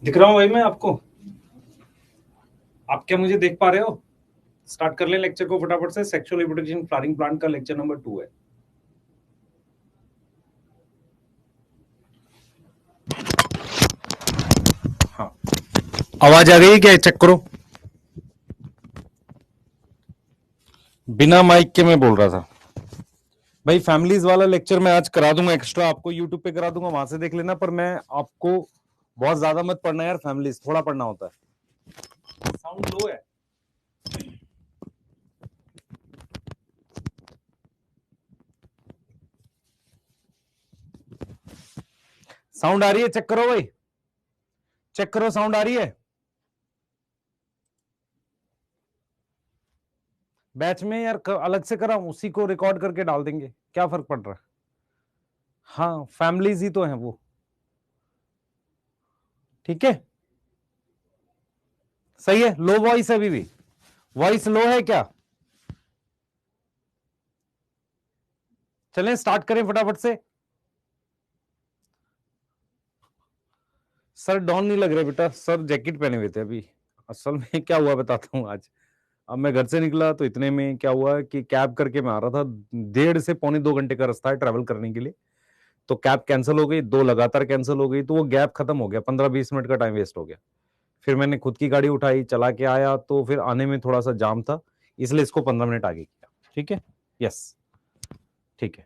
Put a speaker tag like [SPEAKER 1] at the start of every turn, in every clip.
[SPEAKER 1] दिख रहा हूँ भाई मैं आपको? आप क्या मुझे देख पा रहे हो? स्टार्ट कर ले लेक्चर को फटाफट से। सेक्सुअल रिप्रोडक्शन फ्लावरिंग प्लांट का लेक्चर नंबर 2 है। हाँ, आवाज आ गई क्या? चेक करो। बिना माइक के मैं बोल रहा था भाई। फैमिलीज वाला लेक्चर मैं आज करा दूंगा, एक्स्ट्रा आपको यूट्यूब पे करा दूंगा, वहां से देख लेना। पर मैं आपको बहुत ज्यादा मत पढ़ना यार, फैमिलीज थोड़ा पढ़ना होता है। साउंड लो है। साउंड आ रही है? चेक करो भाई, चेक करो साउंड आ रही है। बैच में यार अलग से करा, उसी को रिकॉर्ड करके डाल देंगे, क्या फर्क पड़ रहा है। हाँ, फैमिलीज ही तो है वो। ठीक है, सही है। लो वॉइस है, अभी भी वॉइस लो है क्या? चलें स्टार्ट करें फटाफट से। सर डॉन नहीं लग रहे बेटा, सर जैकेट पहने हुए थे अभी। असल में क्या हुआ बताता हूँ आज। अब मैं घर से निकला तो इतने में क्या हुआ कि कैब करके मैं आ रहा था, 1.5 से 2.25 घंटे का रास्ता है ट्रैवल करने के लिए। तो कैब कैंसिल हो गई, 2 लगातार कैंसिल हो गई, तो वो गैप खत्म हो गया, 15-20 मिनट का टाइम वेस्ट हो गया। फिर मैंने खुद की गाड़ी उठाई, चला के आया, तो फिर आने में थोड़ा सा जाम था, इसलिए इसको 15 मिनट आगे किया। ठीक है, यस, ठीक है।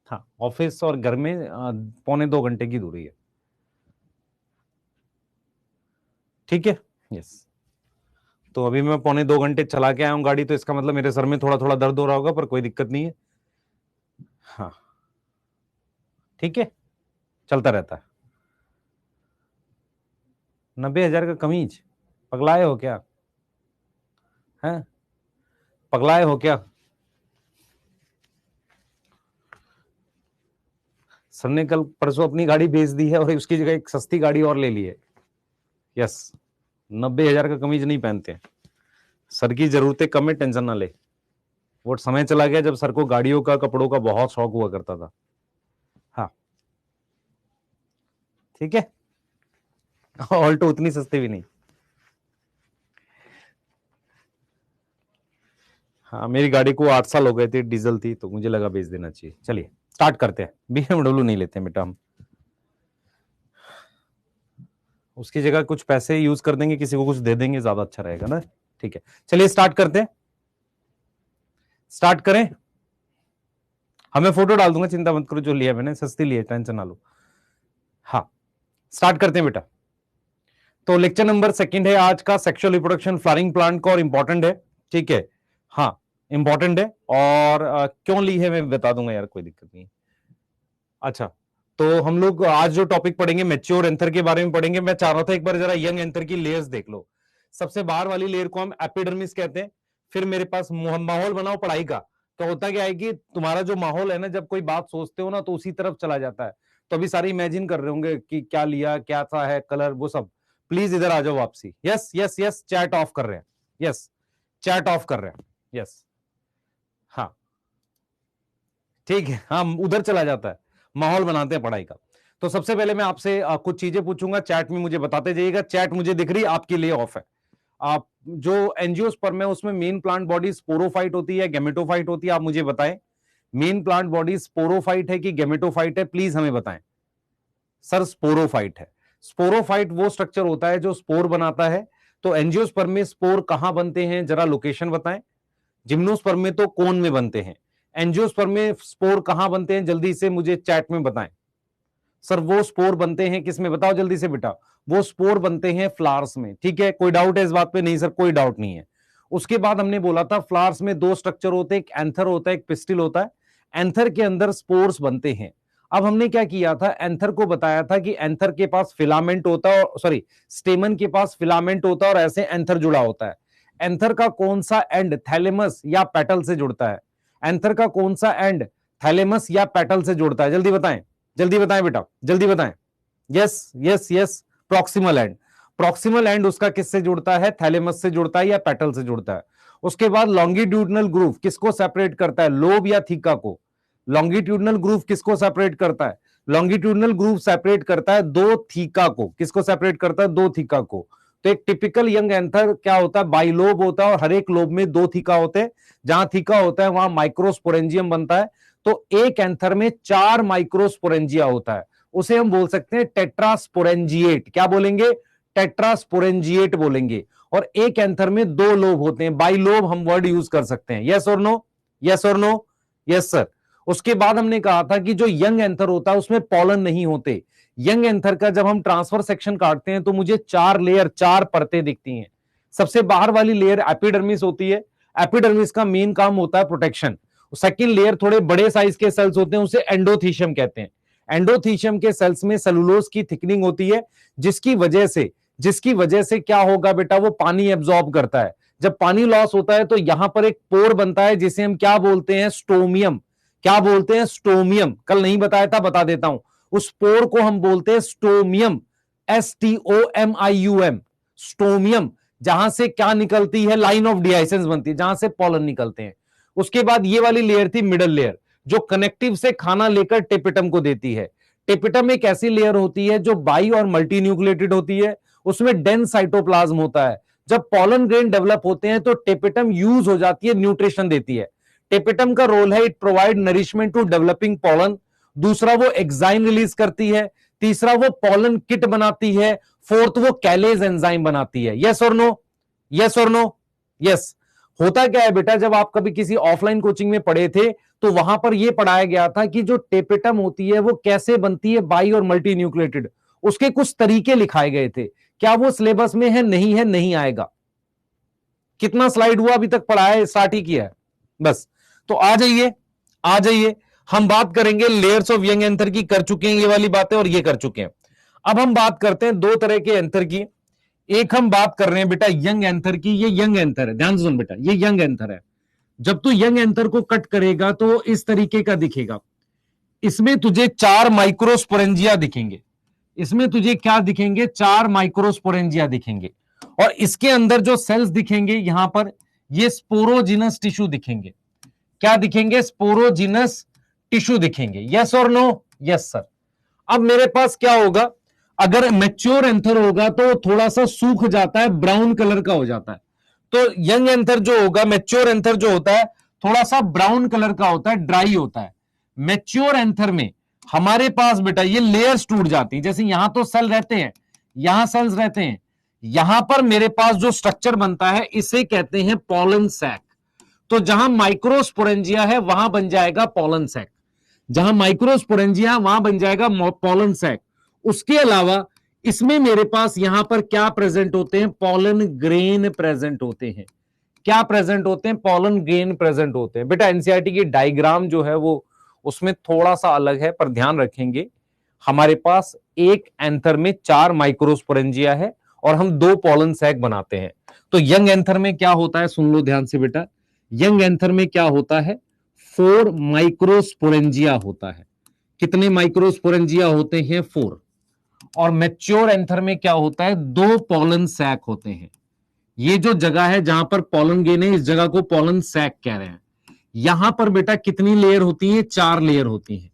[SPEAKER 1] हाँ, ऑफिस और घर में 1.25 घंटे की दूरी है। ठीक है, यस। तो अभी मैं 1.25 घंटे चला के आया हूँ गाड़ी, तो इसका मतलब मेरे सर में थोड़ा थोड़ा दर्द हो रहा होगा, पर कोई दिक्कत नहीं है। हाँ, ठीक है, चलता रहता है। 90,000 का कमीज? पगलाए हो क्या? हैं, पगलाए हो क्या? सर ने कल परसों अपनी गाड़ी बेच दी है और उसकी जगह एक सस्ती गाड़ी और ले ली है। यस, 90,000 का कमीज नहीं पहनते। सर की जरूरतें कम है, टेंशन ना ले। वो समय चला गया जब सर को गाड़ियों का, कपड़ों का बहुत शौक हुआ करता था। हाँ, ठीक है। ऑल्टो उतनी सस्ती भी नहीं। हाँ, मेरी गाड़ी को 8 साल हो गए थे, डीजल थी, तो मुझे लगा बेच देना चाहिए। चलिए स्टार्ट करते हैं। BMW नहीं लेते बेटा हम, उसकी जगह कुछ पैसे यूज कर देंगे, किसी को कुछ दे देंगे, ज्यादा अच्छा रहेगा ना। ठीक है, चलिए स्टार्ट करते हैं। स्टार्ट करें। हमें फोटो डाल दूंगा, चिंता मत करो, जो लिया मैंने सस्ती ली है, टेंशन ना लो। हाँ, स्टार्ट करते हैं बेटा। तो लेक्चर नंबर 2 है आज का, सेक्सुअल रिप्रोडक्शन फ्लावरिंग प्लांट का, और इंपॉर्टेंट है। ठीक है, हाँ इंपॉर्टेंट है। और क्यों ली है मैं बता दूंगा यार, कोई दिक्कत नहीं। अच्छा, तो हम लोग आज जो टॉपिक पढ़ेंगे, मैच्योर एंथर के बारे में पढ़ेंगे। मैं चाह रहा था एक बार जरा यंग एंथर की लेयर्स देख लो। सबसे बाहर वाली लेयर को हम एपिडर्मिस कहते हैं। फिर मेरे पास माहौल बनाओ पढ़ाई का। तो होता क्या है कि तुम्हारा जो माहौल है ना, जब कोई बात सोचते हो ना, तो उसी तरफ चला जाता है। तो अभी सारे इमेजिन कर रहे होंगे कि क्या लिया, क्या सा है कलर, वो सब। प्लीज इधर आ जाओ वापसी। Yes yes yes, chat off कर रहे हैं। यस, चैट ऑफ कर रहे हैं। यस, हाँ ठीक है, हाँ उधर चला जाता है। माहौल बनाते हैं पढ़ाई का। तो सबसे पहले मैं आपसे कुछ चीजें पूछूंगा, चैट में मुझे बताते जाइएगा। चैट मुझे दिख रही, आपके लिए ऑफ है। आप जो एंजियोस्पर्म है उसमें मेन प्लांट बॉडी स्पोरोफाइट होती है, गेमेटोफाइट होती है, आप मुझे बताएं। मेन प्लांट बॉडी स्पोरोफाइट है कि गेमेटोफाइट है, प्लीज हमें बताएं। सर स्पोरोफाइट है। स्पोरोफाइट वो स्ट्रक्चर होता है जो स्पोर बनाता है। तो एंजियोस्पर्म में स्पोर कहां बनते हैं, जरा लोकेशन बताएं। जिम्नोस्पर्म में तो कोन में बनते हैं। एंजियोस्पर्म में स्पोर कहां बनते हैं, जल्दी से मुझे चैट में बताएं। सर वो स्पोर बनते हैं किस में, बताओ जल्दी से बेटा। वो स्पोर बनते हैं फ्लावर्स में। ठीक है, कोई डाउट है इस बात पे? नहीं सर, कोई डाउट नहीं है। उसके बाद हमने बोला था फ्लावर्स में 2 स्ट्रक्चर होते हैं, एक एंथर होता है, एक पिस्टिल होता है। एंथर के अंदर स्पोर्स बनते हैं। अब हमने क्या किया था, एंथर को बताया था कि एंथर के पास फिलामेंट होता है, सॉरी स्टेमन के पास फिलामेंट होता है, और ऐसे एंथर जुड़ा होता है। एंथर का कौन सा एंड थैलेमस या पेटल से जुड़ता है? एंथर का कौन सा एंड थैलेमस या पेटल से जुड़ता है? जल्दी बताएं, जल्दी बताएं बेटा, जल्दी बताएं। Yes yes yes, proximal and. Proximal and उसका किससे जुड़ता है, थैलेमस से जुड़ता है या पेटल से जुड़ता है? उसके बाद लॉन्गिट्यूडनल ग्रूव किसको सेपरेट करता है, लोब या थीका को? लॉन्गिट्यूडनल ग्रूव किसको सेपरेट करता है, लॉन्गिट्यूडनल ग्रूव सेपरेट करता है दो थीका को। किसको सेपरेट करता है? दो थीका को। तो एक टिपिकल यंग एंथर क्या होता है? बाइलोब होता है और हर एक लोब में दो थीका होते हैं। जहां थीका होता है वहां माइक्रोस्पोरेंजियम बनता है। तो एक एंथर में 4 माइक्रोस्पोरेंजिया होता है, उसे हम बोल सकते हैं टेट्रास्पोरेंजिएट। क्या बोलेंगे? टेट्रास्पोरेंजिएट बोलेंगे। और एक एंथर में 2 लोब होते हैं, बाइलोब हम वर्ड यूज कर सकते हैं। यस और नो? यस और नो? Yes sir. उसके बाद हमने कहा था कि जो यंग एंथर होता है उसमें पॉलन नहीं होते। यंग एंथर का जब हम ट्रांसफर सेक्शन काटते हैं तो मुझे 4 लेयर, 4 परतें दिखती हैं। सबसे बाहर वाली लेयर एपिडर्मिस होती है। एपिडर्मिस का मेन काम होता है प्रोटेक्शन। सेकंड लेयर थोड़े बड़े साइज के सेल्स होते हैं, उसे एंडोथीशियम कहते हैं। एंडोथीशियम के सेल्स में सेलुलोज की थिकनिंग होती है, जिसकी वजह से क्या होगा बेटा? वो पानी एब्जॉर्ब करता है। जब पानी लॉस होता है तो यहां पर एक पोर बनता है जिसे हम क्या बोलते हैं? स्टोमियम। क्या बोलते हैं? स्टोमियम। कल नहीं बताया था, बता देता हूं। उस पोर को हम बोलते हैं स्टोमियम। STOMIUM, stomium. जहां से क्या निकलती है? लाइन ऑफ डिहाइसेंस बनती है, जहां से पॉलन निकलते हैं। उसके बाद ये वाली लेयर थी मिडल लेयर, जो कनेक्टिव से खाना लेकर टेपिटम को देती है। टेपिटम एक ऐसी लेयर होती है जो बाई और मल्टी न्यूक्लिएटेड होती है, उसमें डेंस साइटोप्लाज्म होता है। जब पॉलन ग्रेन डेवलप होते हैं तो टेपिटम यूज हो जाती है, न्यूट्रिशन देती है। टेपिटम का रोल है, it provide nourishment to developing pollen. दूसरा, वो एक्साइन रिलीज करती है। तीसरा, वो पॉलन किट बनाती है। फोर्थ, वो कैलेज एंजाइम बनाती है। यस और नो? यस और नो? यस। होता क्या है बेटा, जब आप कभी किसी ऑफलाइन कोचिंग में पढ़े थे तो वहां पर यह पढ़ाया गया था कि जो टेपिटम होती है वो कैसे बनती है, बाई और मल्टी न्यूक्लिएटेड। उसके कुछ तरीके लिखाए गए थे। क्या वो सिलेबस में है? नहीं है, नहीं आएगा। कितना स्लाइड हुआ अभी तक? पढ़ा है, स्टार्ट ही किया है बस। तो आ जाइए, आ जाइए, हम बात करेंगे लेयर्स ऑफ यंग एंथर की। कर चुके हैं ये वाली बातें और ये कर चुके हैं। अब हम बात करते हैं दो तरह के एंथर की। एक हम बात कर रहे हैं बेटा यंग एंथर की। ये यंग एंथर है, ध्यान सुन बेटा, ये यंग एंथर है। जब तू यंग एंथर को कट करेगा तो इस तरीके का दिखेगा। इसमें तुझे 4 माइक्रोस्पोरेंजिया दिखेंगे। इसमें तुझे क्या दिखेंगे? 4 माइक्रोस्पोरेंजिया दिखेंगे। और इसके अंदर जो सेल्स दिखेंगे यहां पर, ये स्पोरोजिनस टिश्यू दिखेंगे। क्या दिखेंगे? स्पोरोजिनस टिश्यू दिखेंगे। यस और नो? Yes sir. अब मेरे पास क्या होगा? अगर मैच्योर एंथर होगा तो थोड़ा सा सूख जाता है, ब्राउन कलर का हो जाता है। तो यंग एंथर जो होगा, मैच्योर एंथर जो होता है, थोड़ा सा ब्राउन कलर का होता है, ड्राई होता है। मैच्योर एंथर में हमारे पास बेटा ये लेयर्स टूट जाती है। जैसे यहां तो सेल रहते हैं, यहां सेल्स रहते हैं, यहां पर मेरे पास जो स्ट्रक्चर बनता है इसे कहते हैं पॉलन सैक। तो जहां माइक्रोस्पोरेंजिया है वहां बन जाएगा पॉलन सैक। जहां माइक्रोस्पोरेंजिया वहां बन जाएगा पॉलन सैक। उसके अलावा इसमें मेरे पास यहां पर क्या प्रेजेंट होते हैं? पॉलन ग्रेन प्रेजेंट होते हैं। क्या प्रेजेंट होते हैं? पॉलन ग्रेन प्रेजेंट होते हैं। बेटा एनसीईआरटी की डायग्राम जो है वो उसमें थोड़ा सा अलग है, पर ध्यान रखेंगे हमारे पास एक एंथर में 4 माइक्रोस्पोरेंजिया है और हम 2 पॉलन सैक बनाते हैं। तो यंग एंथर में क्या होता है? सुन लो ध्यान से बेटा, यंग एंथर में क्या होता है? 4 माइक्रोस्पोरेंजिया होता है। कितने माइक्रोस्पोरेंजिया होते हैं? 4। और मैच्योर एंथर में क्या होता है? 2 पॉलन सैक होते हैं। ये जो जगह है जहां पर पॉलन गेन है, इस जगह को पॉलन सैक कह रहे हैं। यहां पर बेटा कितनी लेयर होती है? 4 लेयर होती है।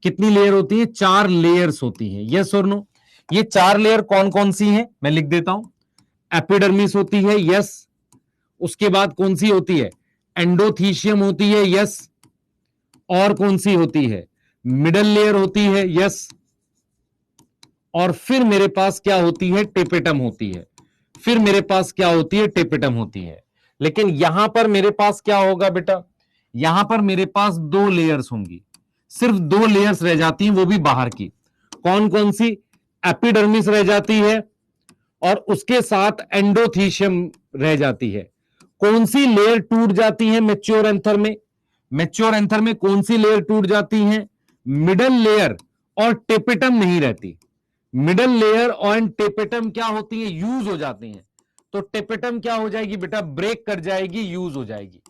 [SPEAKER 1] कितनी लेयर होती है? 4 लेयर्स होती है। यस और नो? ये 4 लेयर कौन कौन सी हैं? मैं लिख देता हूं। एपिडर्मिस होती है, यस। उसके बाद कौन सी होती है? एंडोथीशियम होती है, यस। और कौन सी होती है? मिडल लेयर होती है, यस। और फिर मेरे पास क्या होती है? टेपेटम होती है। फिर मेरे पास क्या होती है? टेपेटम होती है। लेकिन यहां पर मेरे पास क्या होगा बेटा? यहां पर मेरे पास 2 लेयर्स होंगी। सिर्फ 2 लेयर्स रह जाती हैं, वो भी बाहर की। कौन कौन सी? एपिडर्मिस रह जाती है और उसके साथ एंडोथीशियम रह जाती है। कौन सी लेयर टूट जाती है मैच्योर एंथर में? मैच्योर एंथर में कौन सी लेयर टूट जाती है? मिडल लेयर और टेपेटम नहीं रहती। मिडल लेयर और टेपेटम क्या होती है? यूज हो जाती हैं। तो टेपेटम क्या हो जाएगी बेटा? ब्रेक कर जाएगी, यूज हो जाएगी।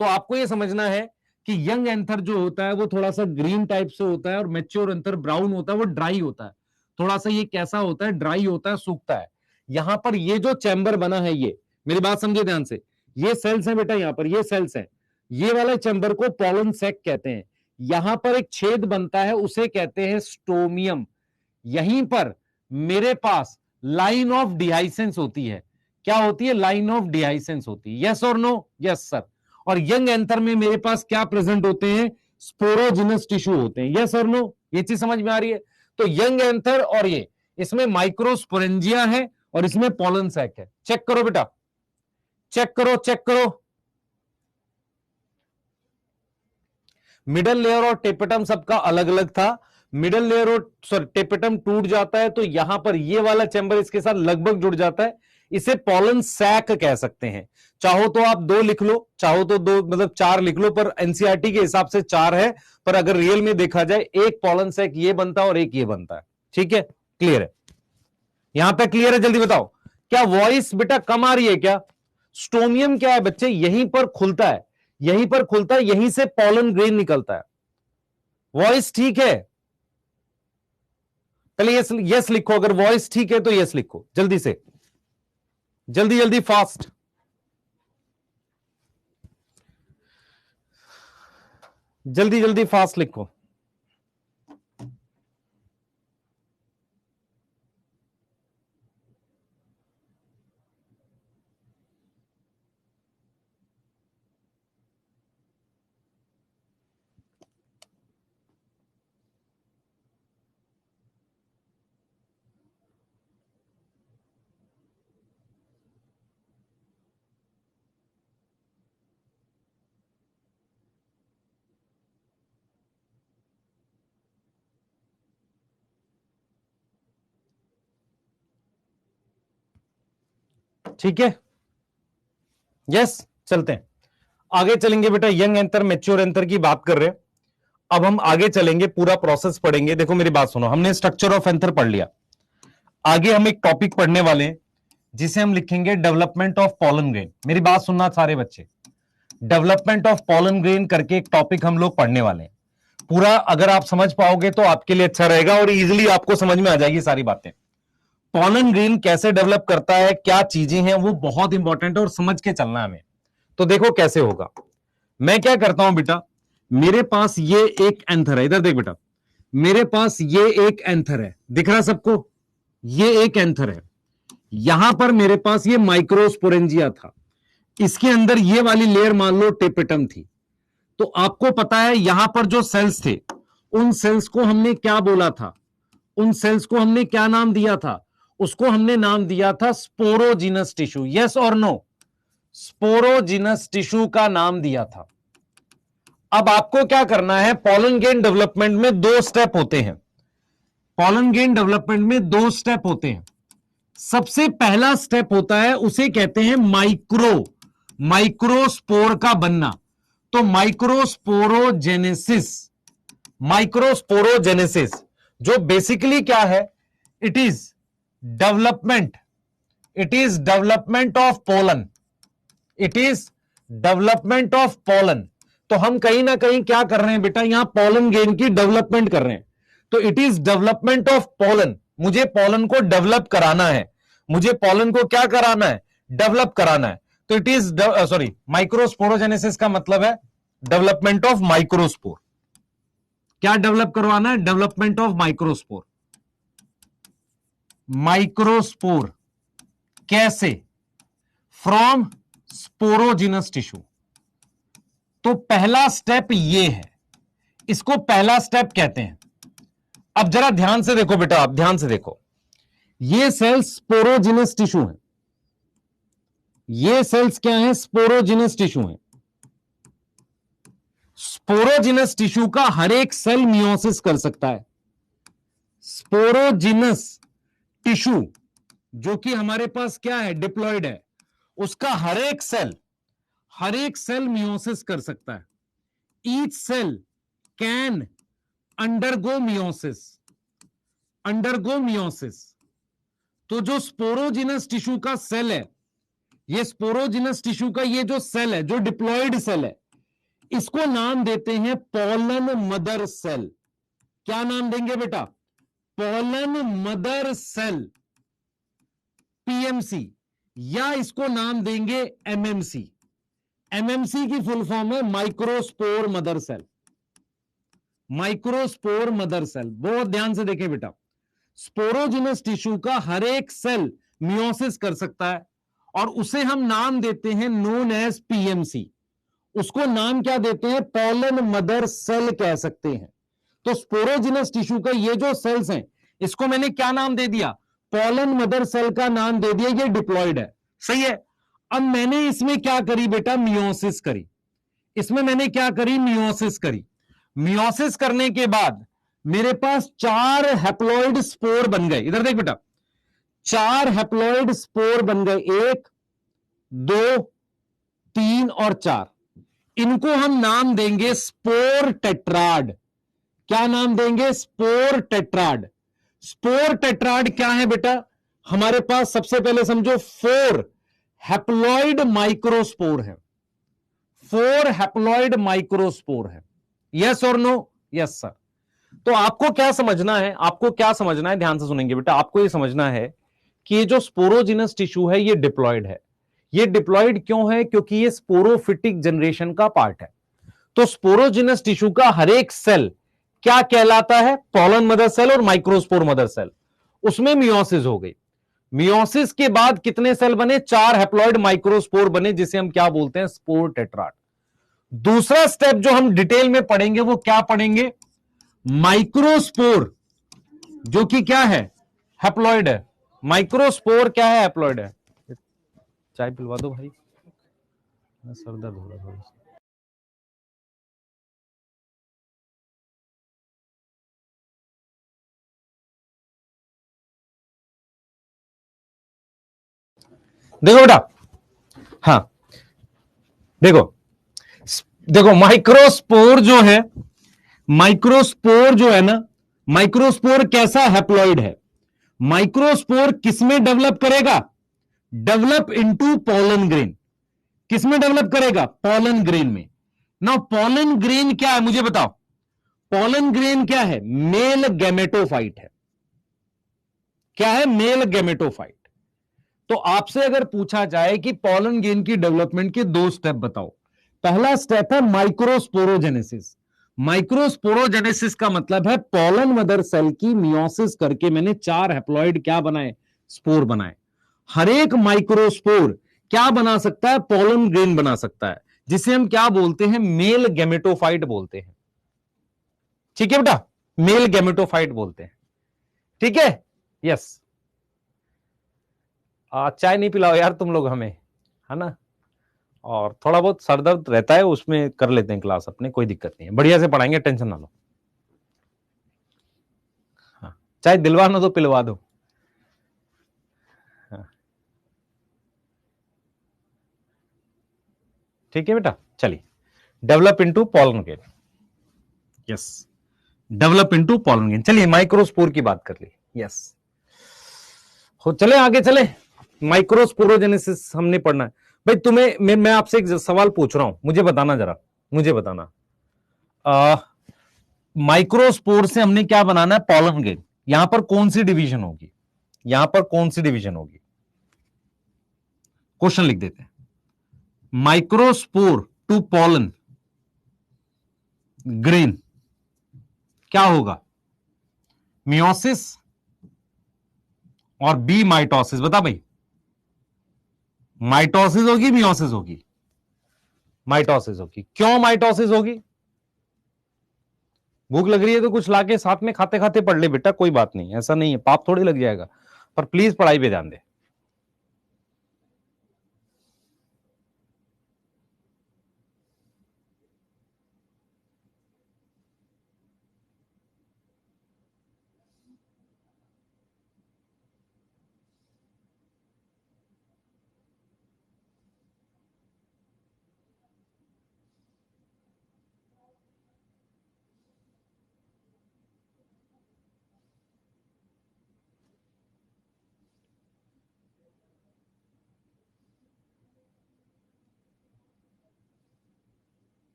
[SPEAKER 1] तो आपको यह समझना है कि यंग एंथर जो होता है वो थोड़ा सा ग्रीन टाइप से होता है और मैच्योर एंथर ब्राउन होता है, वो ड्राई होता है। थोड़ा सा ये कैसा होता है? ड्राई होता है, सूखता है। यहां पर ये जो चैम्बर बना है, ये मेरी बात समझे ध्यान से, ये सेल्स हैं बेटा, यहां पर ये सेल्स हैं। ये वाला चैम्बर को पॉलन सैक कहते हैं। यहां पर एक छेद बनता है, उसे कहते हैं स्टोमियम। यहीं पर मेरे पास लाइन ऑफ डिहाइसेंस होती है। क्या होती है? लाइन ऑफ डिहाइसेंस होती है। यस और नो? Yes sir. और यंग एंथर में मेरे पास क्या प्रेजेंट होते हैं? स्पोरोजिनस टिश्यू होते हैं। यस और नो? ये चीज समझ में आ रही है? तो यंग एंथर और ये, इसमें माइक्रोस्पोरेंजिया है और इसमें पॉलन सैक है। चेक करो बेटा, चेक करो, चेक करो। मिडल लेयर और टेपेटम सबका अलग अलग था। मिडल लेयर और सॉरी टेपेटम टूट जाता है तो यहां पर ये वाला चैम्बर इसके साथ लगभग जुड़ जाता है। इसे पॉलन सैक कह सकते हैं। चाहो तो आप 2 लिख लो, चाहो तो 2 मतलब 4 लिख लो, पर एनसीईआरटी के हिसाब से 4 है। पर अगर रियल में देखा जाए, एक पॉलन सैक ये बनता है और एक ये बनता है। ठीक है, क्लियर है? यहां पे क्लियर है? जल्दी बताओ। क्या वॉइस बेटा कम आ रही है क्या? स्टोमियम क्या है बच्चे? यहीं पर खुलता है, यहीं पर खुलता है, यहीं से पॉलन ग्रेन निकलता है। वॉइस ठीक है? पहले यस यस लिखो, अगर वॉइस ठीक है तो यस लिखो जल्दी से, जल्दी जल्दी फास्ट। जल्दी जल्दी फास्ट लिखो। ठीक है, यस। चलते हैं आगे, चलेंगे बेटा। यंग एंथर, मैच्योर एंथर की बात कर रहे हैं। अब हम आगे चलेंगे, पूरा प्रोसेस पढ़ेंगे। देखो मेरी बात सुनो, हमने स्ट्रक्चर ऑफ एंथर पढ़ लिया। आगे हम एक टॉपिक पढ़ने वाले हैं जिसे हम लिखेंगे डेवलपमेंट ऑफ पॉलन ग्रेन। मेरी बात सुनना सारे बच्चे, डेवलपमेंट ऑफ पॉलन ग्रेन करके एक टॉपिक हम लोग पढ़ने वाले हैं। पूरा अगर आप समझ पाओगे तो आपके लिए अच्छा रहेगा और इजीली आपको समझ में आ जाएगी सारी बातें। पॉलन ग्रेन कैसे डेवलप करता है, क्या चीजें हैं, वो बहुत इंपॉर्टेंट है और समझ के चलना है हमें। तो देखो कैसे होगा। मैं क्या करता हूं बेटा, मेरे पास ये एक एंथर है, इधर देख बेटा, मेरे पास ये एक एंथर है, दिख रहा सबको? ये एक एंथर है। यहां पर मेरे पास ये माइक्रोस्पोरेंजिया था, इसके अंदर ये वाली लेयर मान लो टेपेटम थी। तो आपको पता है यहां पर जो सेल्स थे, उन सेल्स को हमने क्या बोला था? उन सेल्स को हमने क्या नाम दिया था? उसको हमने नाम दिया था स्पोरोजिनस टिश्यू। यस और नो? स्पोरोजिनस टिश्यू का नाम दिया था। अब आपको क्या करना है, पॉलन ग्रेन डेवलपमेंट में 2 स्टेप होते हैं। पॉलन ग्रेन डेवलपमेंट में 2 स्टेप होते हैं। सबसे पहला स्टेप होता है, उसे कहते हैं माइक्रोस्पोर का बनना। तो माइक्रोस्पोरोजेनेसिस जो बेसिकली क्या है, it is development of pollen. It is development of pollen. तो हम कहीं ना कहीं क्या कर रहे हैं बेटा, यहां पोलन ग्रेन की डेवलपमेंट कर रहे हैं। तो it is development of pollen. मुझे पोलन को डेवलप कराना है, मुझे पोलन को क्या कराना है? डेवलप कराना है। तो इट इज सॉरी, माइक्रोस्पोरोजेनेसिस का मतलब है डेवलपमेंट ऑफ माइक्रोस्पोर। क्या डेवलप करवाना है? Development of microspore. माइक्रोस्पोर कैसे? From sporogenous tissue. तो पहला स्टेप ये है, इसको पहला स्टेप कहते हैं। अब जरा ध्यान से देखो बेटा, आप ध्यान से देखो, ये सेल्स स्पोरोजिनस टिश्यू है। ये सेल्स क्या है? स्पोरोजिनस टिश्यू है। स्पोरोजिनस टिश्यू का हर एक सेल मियोसिस कर सकता है। स्पोरोजिनस टिश्यू जो कि हमारे पास क्या है? डिप्लॉयड है, उसका हर एक सेल मियोसिस कर सकता है। Each cell can undergo meiosis. तो जो स्पोरोजिनस टिश्यू का सेल है, ये स्पोरोजिनस टिश्यू का ये जो सेल है, जो डिप्लॉयड सेल है, इसको नाम देते हैं पोलन मदर सेल। क्या नाम देंगे बेटा? पोलन मदर सेल, पीएमसी, या इसको नाम देंगे एमएमसी। एमएमसी की फुल फॉर्म है microspore mother cell. Microspore mother cell. बहुत ध्यान से देखें बेटा, स्पोरोजिनस टिश्यू का हर एक सेल मियोसिस कर सकता है और उसे हम नाम देते हैं नोन एज पीएमसी। उसको नाम क्या देते हैं? पॉलन मदर सेल कह सकते हैं। तो स्पोरोजिनस टिश्यू का ये जो सेल्स हैं, इसको मैंने क्या नाम दे दिया? पॉलन मदर सेल का नाम दे दिया, ये डिप्लॉयड है। सही है। अब मैंने इसमें क्या करी बेटा? मियोसिस करी। इसमें मैंने क्या करी? मियोसिस करी। मियोसिस करने के बाद मेरे पास 4 हैप्लॉइड स्पोर बन गए। इधर देख बेटा, 4 हैप्लॉइड स्पोर बन गए, 1 2 3 और 4। इनको हम नाम देंगे स्पोर टेट्राड। क्या नाम देंगे? Spore tetrad. स्पोर टेट्राड क्या है बेटा? हमारे पास सबसे पहले समझो 4 हैप्लॉइड माइक्रोस्पोर है। 4 हैप्लॉइड माइक्रोस्पोर है। यस और नो? Yes sir. तो आपको क्या समझना है? आपको क्या समझना है? ध्यान से सुनेंगे बेटा। आपको यह समझना है कि ये जो स्पोरोजिनस टिश्यू है ये डिप्लॉयड है। ये डिप्लॉयड क्यों है? क्योंकि ये स्पोरोफिटिक जनरेशन का पार्ट है। तो स्पोरोजिनस टिश्यू का हर एक सेल क्या कहलाता है? पॉलन मदर सेल और माइक्रोस्पोर मदर सेल। उसमें मियोसिस हो गई। मियोसिस के बाद कितने सेल बने? 4 हैप्लॉइड माइक्रोस्पोर बने, जिसे हम क्या बोलते हैं? Spore tetrad. दूसरा स्टेप जो हम डिटेल में पढ़ेंगे वो क्या पढ़ेंगे? माइक्रोस्पोर, जो कि क्या है? हैप्लॉइड है। माइक्रोस्पोर क्या है? हैप्लॉइड है। चाय पिलवा दो भाई, सर दर्द हो रहा है। देखो बेटा, हाँ देखो, देखो माइक्रोस्पोर जो है, माइक्रोस्पोर जो है ना, माइक्रोस्पोर कैसा? हैप्लॉइड है। माइक्रोस्पोर किसमें डेवलप करेगा? Develop into pollen grain. किसमें डेवलप करेगा? पॉलन ग्रेन में। ना पॉलन ग्रेन क्या है मुझे बताओ? पॉलन ग्रेन क्या है? मेल गैमेटोफाइट है। क्या है? Male gametophyte. तो आपसे अगर पूछा जाए कि पॉलन ग्रेन की डेवलपमेंट के 2 स्टेप बताओ, पहला स्टेप है माइक्रोस्पोरोजेनेसिस। माइक्रोस्पोरोजेनेसिस का मतलब है पॉलन मदर सेल की मियोसिस करके मैंने 4 हैप्लॉइड क्या बनाए? स्पोर बनाए। हर एक माइक्रोस्पोर क्या बना सकता है? पॉलन ग्रेन बना सकता है, जिसे हम क्या बोलते हैं? मेल गैमेटोफाइट बोलते हैं। ठीक है बेटा, मेल गैमेटोफाइट बोलते हैं। ठीक है, यस। चाय नहीं पिलाओ यार तुम लोग हमें, है ना। और थोड़ा बहुत सर दर्द रहता है, उसमें कर लेते हैं क्लास अपने, कोई दिक्कत नहीं है, बढ़िया से पढ़ाएंगे, टेंशन ना लो। हाँ, चाहे दिलवाना तो पिलवा दो। हाँ, ठीक है बेटा, चलिए। Develop into pollen grain. Yes, develop into pollen grain. चलिए माइक्रोस्पोर की बात कर ली। यस, हो चले आगे चले। माइक्रोस्पोरोजेनेसिस हमने पढ़ना है। भाई तुम्हें मैं आपसे एक सवाल पूछ रहा हूं, मुझे बताना जरा, मुझे बताना। माइक्रोस्पोर से हमने क्या बनाना है? Pollen grain. यहां पर कौन सी डिवीजन होगी? यहां पर कौन सी डिवीजन होगी? क्वेश्चन लिख देते हैं। माइक्रोस्पोर टू पॉलन ग्रेन क्या होगा? मियोसिस और बी माइटोसिस। बता भाई, माइटोसिस होगी मियोसिस होगी? माइटोसिस होगी। क्यों माइटोसिस होगी? भूख लग रही है तो कुछ लाके साथ में खाते खाते पढ़ ले बेटा, कोई बात नहीं, ऐसा नहीं है, पाप थोड़ी लग जाएगा, पर प्लीज पढ़ाई पे ध्यान दे।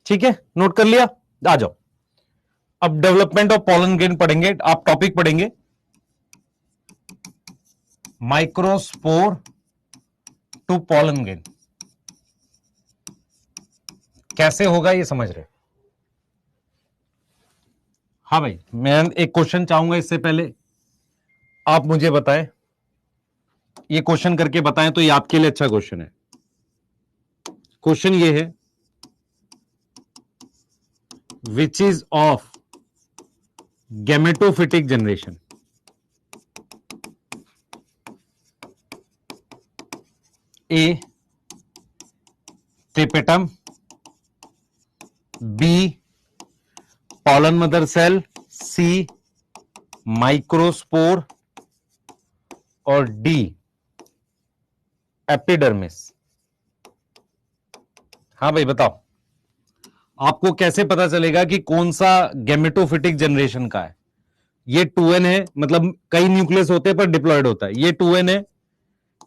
[SPEAKER 1] ठीक है, नोट कर लिया? आ जाओ, अब डेवलपमेंट ऑफ पॉलन ग्रेन पढ़ेंगे। आप टॉपिक पढ़ेंगे माइक्रोस्पोर टू पॉलन गेन। कैसे होगा ये समझ रहे? हाँ भाई, मैं एक क्वेश्चन चाहूंगा इससे पहले आप मुझे बताएं, ये क्वेश्चन करके बताएं तो ये आपके लिए अच्छा क्वेश्चन है। क्वेश्चन ये है, which is of gametophytic generation? A tapetum, B pollen mother cell, C microspore और डी एपिडर्मिस। हाँ भाई बताओ, आपको कैसे पता चलेगा कि कौन सा गैमेटोफिटिक जनरेशन का है? ये 2n है, मतलब कई न्यूक्लियस होते हैं पर डिप्लॉयड होता है। ये 2n है,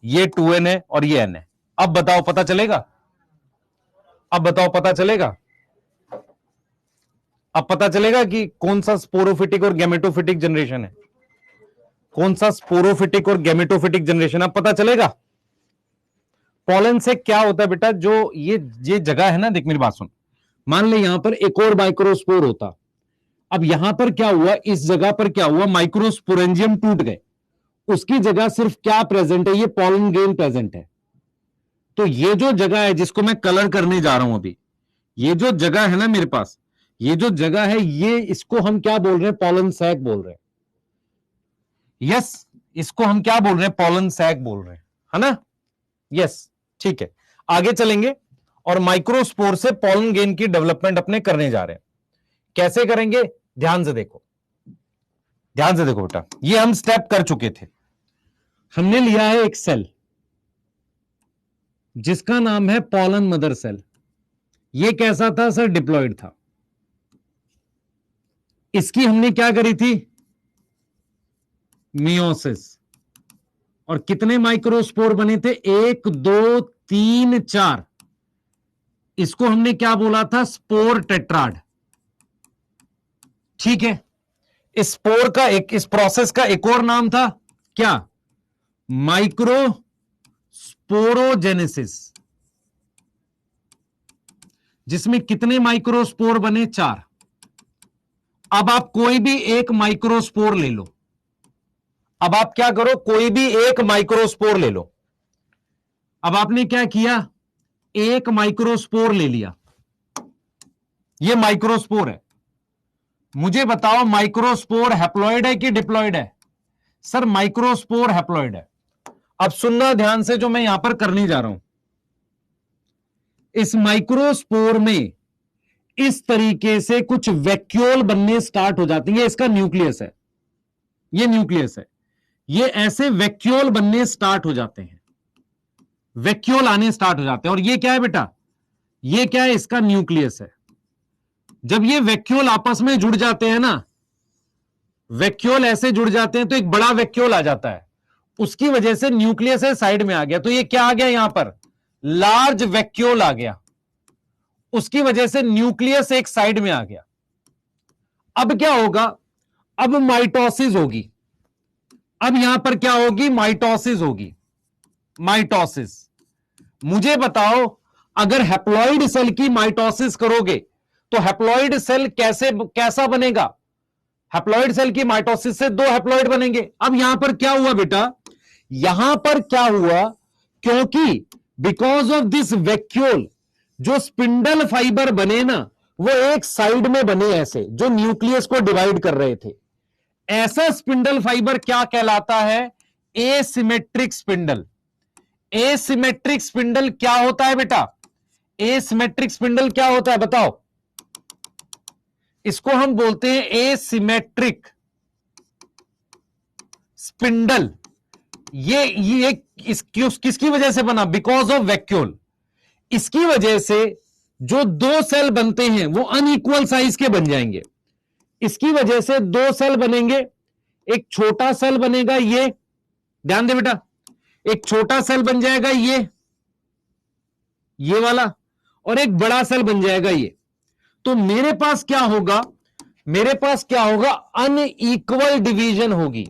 [SPEAKER 1] ये 2n है और ये n है। अब बताओ पता चलेगा? अब बताओ पता चलेगा? अब पता चलेगा कि कौन सा स्पोरोफिटिक और गैमेटोफिटिक जनरेशन है? कौन सा स्पोरोफिटिक और गैमेटोफिटिक जनरेशन? अब पता चलेगा। पॉलन से क्या होता है बेटा, जो ये जगह है ना, देख मेरी बात सुन, मान ले यहां पर एक और माइक्रोस्पोर होता। अब यहां पर क्या हुआ, इस जगह पर क्या हुआ, माइक्रोस्पोरेंजियम टूट गए, उसकी जगह सिर्फ क्या प्रेजेंट है, ये पॉलन ग्रेन प्रेजेंट है। तो ये जो जगह है जिसको मैं कलर करने जा रहा हूं अभी, ये जो जगह है ना मेरे पास, ये जो जगह है, ये इसको हम क्या बोल रहे हैं, पॉलन सैक बोल रहे हैं। यस, इसको हम क्या बोल रहे हैं, पॉलन सैक बोल रहे हैं, है ना? यस, ठीक है। आगे चलेंगे और माइक्रोस्पोर से पॉलन गेन की डेवलपमेंट अपने करने जा रहे हैं। कैसे करेंगे, ध्यान से देखो, ध्यान से देखो बेटा। ये हम स्टेप कर चुके थे। हमने लिया है एक सेल जिसका नाम है पॉलन मदर सेल। ये कैसा था सर, डिप्लॉयड था। इसकी हमने क्या करी थी, मियोसिस। और कितने माइक्रोस्पोर बने थे, 1 2 3 4। इसको हमने क्या बोला था, स्पोर टेट्राड। ठीक है, इस स्पोर का इस प्रोसेस का एक और नाम था क्या, माइक्रो स्पोरोजेनेसिस, जिसमें कितने माइक्रोस्पोर बने, 4। अब आप कोई भी एक माइक्रोस्पोर ले लो। अब आप क्या करो, कोई भी एक माइक्रोस्पोर ले लो। अब आपने क्या किया, एक माइक्रोस्पोर ले लिया। ये माइक्रोस्पोर है। मुझे बताओ माइक्रोस्पोर हैप्लॉइड है कि डिप्लॉइड है? सर माइक्रोस्पोर हैप्लॉइड है। अब सुनना ध्यान से जो मैं यहां पर करने जा रहा हूं। इस माइक्रोस्पोर में इस तरीके से कुछ वैक्यूल बनने स्टार्ट हो जाती है। इसका न्यूक्लियस है, ये न्यूक्लियस है। ये ऐसे वैक्यूल बनने स्टार्ट हो जाते हैं, वैक्यूल आने स्टार्ट हो जाते हैं। और ये क्या है बेटा, ये क्या है, इसका न्यूक्लियस है। जब ये वैक्यूल आपस में जुड़ जाते हैं ना, वैक्यूल ऐसे जुड़ जाते हैं तो एक बड़ा वैक्यूल आ जाता है, उसकी वजह से न्यूक्लियस है साइड में आ गया। तो ये क्या आ गया, यहां पर लार्ज वैक्यूल आ गया, उसकी वजह से न्यूक्लियस एक साइड में आ गया। अब क्या होगा, अब माइटोसिस होगी। अब यहां पर क्या होगी, माइटोसिस होगी। माइटोसिस, मुझे बताओ अगर हैप्लॉइड सेल की माइटोसिस करोगे तो हैप्लॉइड सेल कैसा बनेगा? हैप्लॉइड सेल की माइटोसिस से 2 हैप्लॉइड बनेंगे। अब यहां पर क्या हुआ बेटा, यहां पर क्या हुआ, क्योंकि बिकॉज ऑफ दिस वैक्यूल जो स्पिंडल फाइबर बने ना, वो एक साइड में बने, ऐसे जो न्यूक्लियस को डिवाइड कर रहे थे। ऐसा स्पिंडल फाइबर क्या कहलाता है, एसिमेट्रिक स्पिंडल। एसिमेट्रिक स्पिंडल क्या होता है बेटा, एसिमेट्रिक स्पिंडल क्या होता है बताओ? इसको हम बोलते हैं एसिमेट्रिक स्पिंडल। ये किसकी वजह से बना, बिकॉज ऑफ वैक्यूल। इसकी वजह से जो 2 सेल बनते हैं वो अनइक्वल साइज के बन जाएंगे। इसकी वजह से 2 सेल बनेंगे, एक छोटा सेल बनेगा, ये ध्यान दे बेटा, एक छोटा सेल बन जाएगा ये वाला, और एक बड़ा सेल बन जाएगा ये। तो मेरे पास क्या होगा, मेरे पास क्या होगा, अनइक्वल डिवीजन होगी,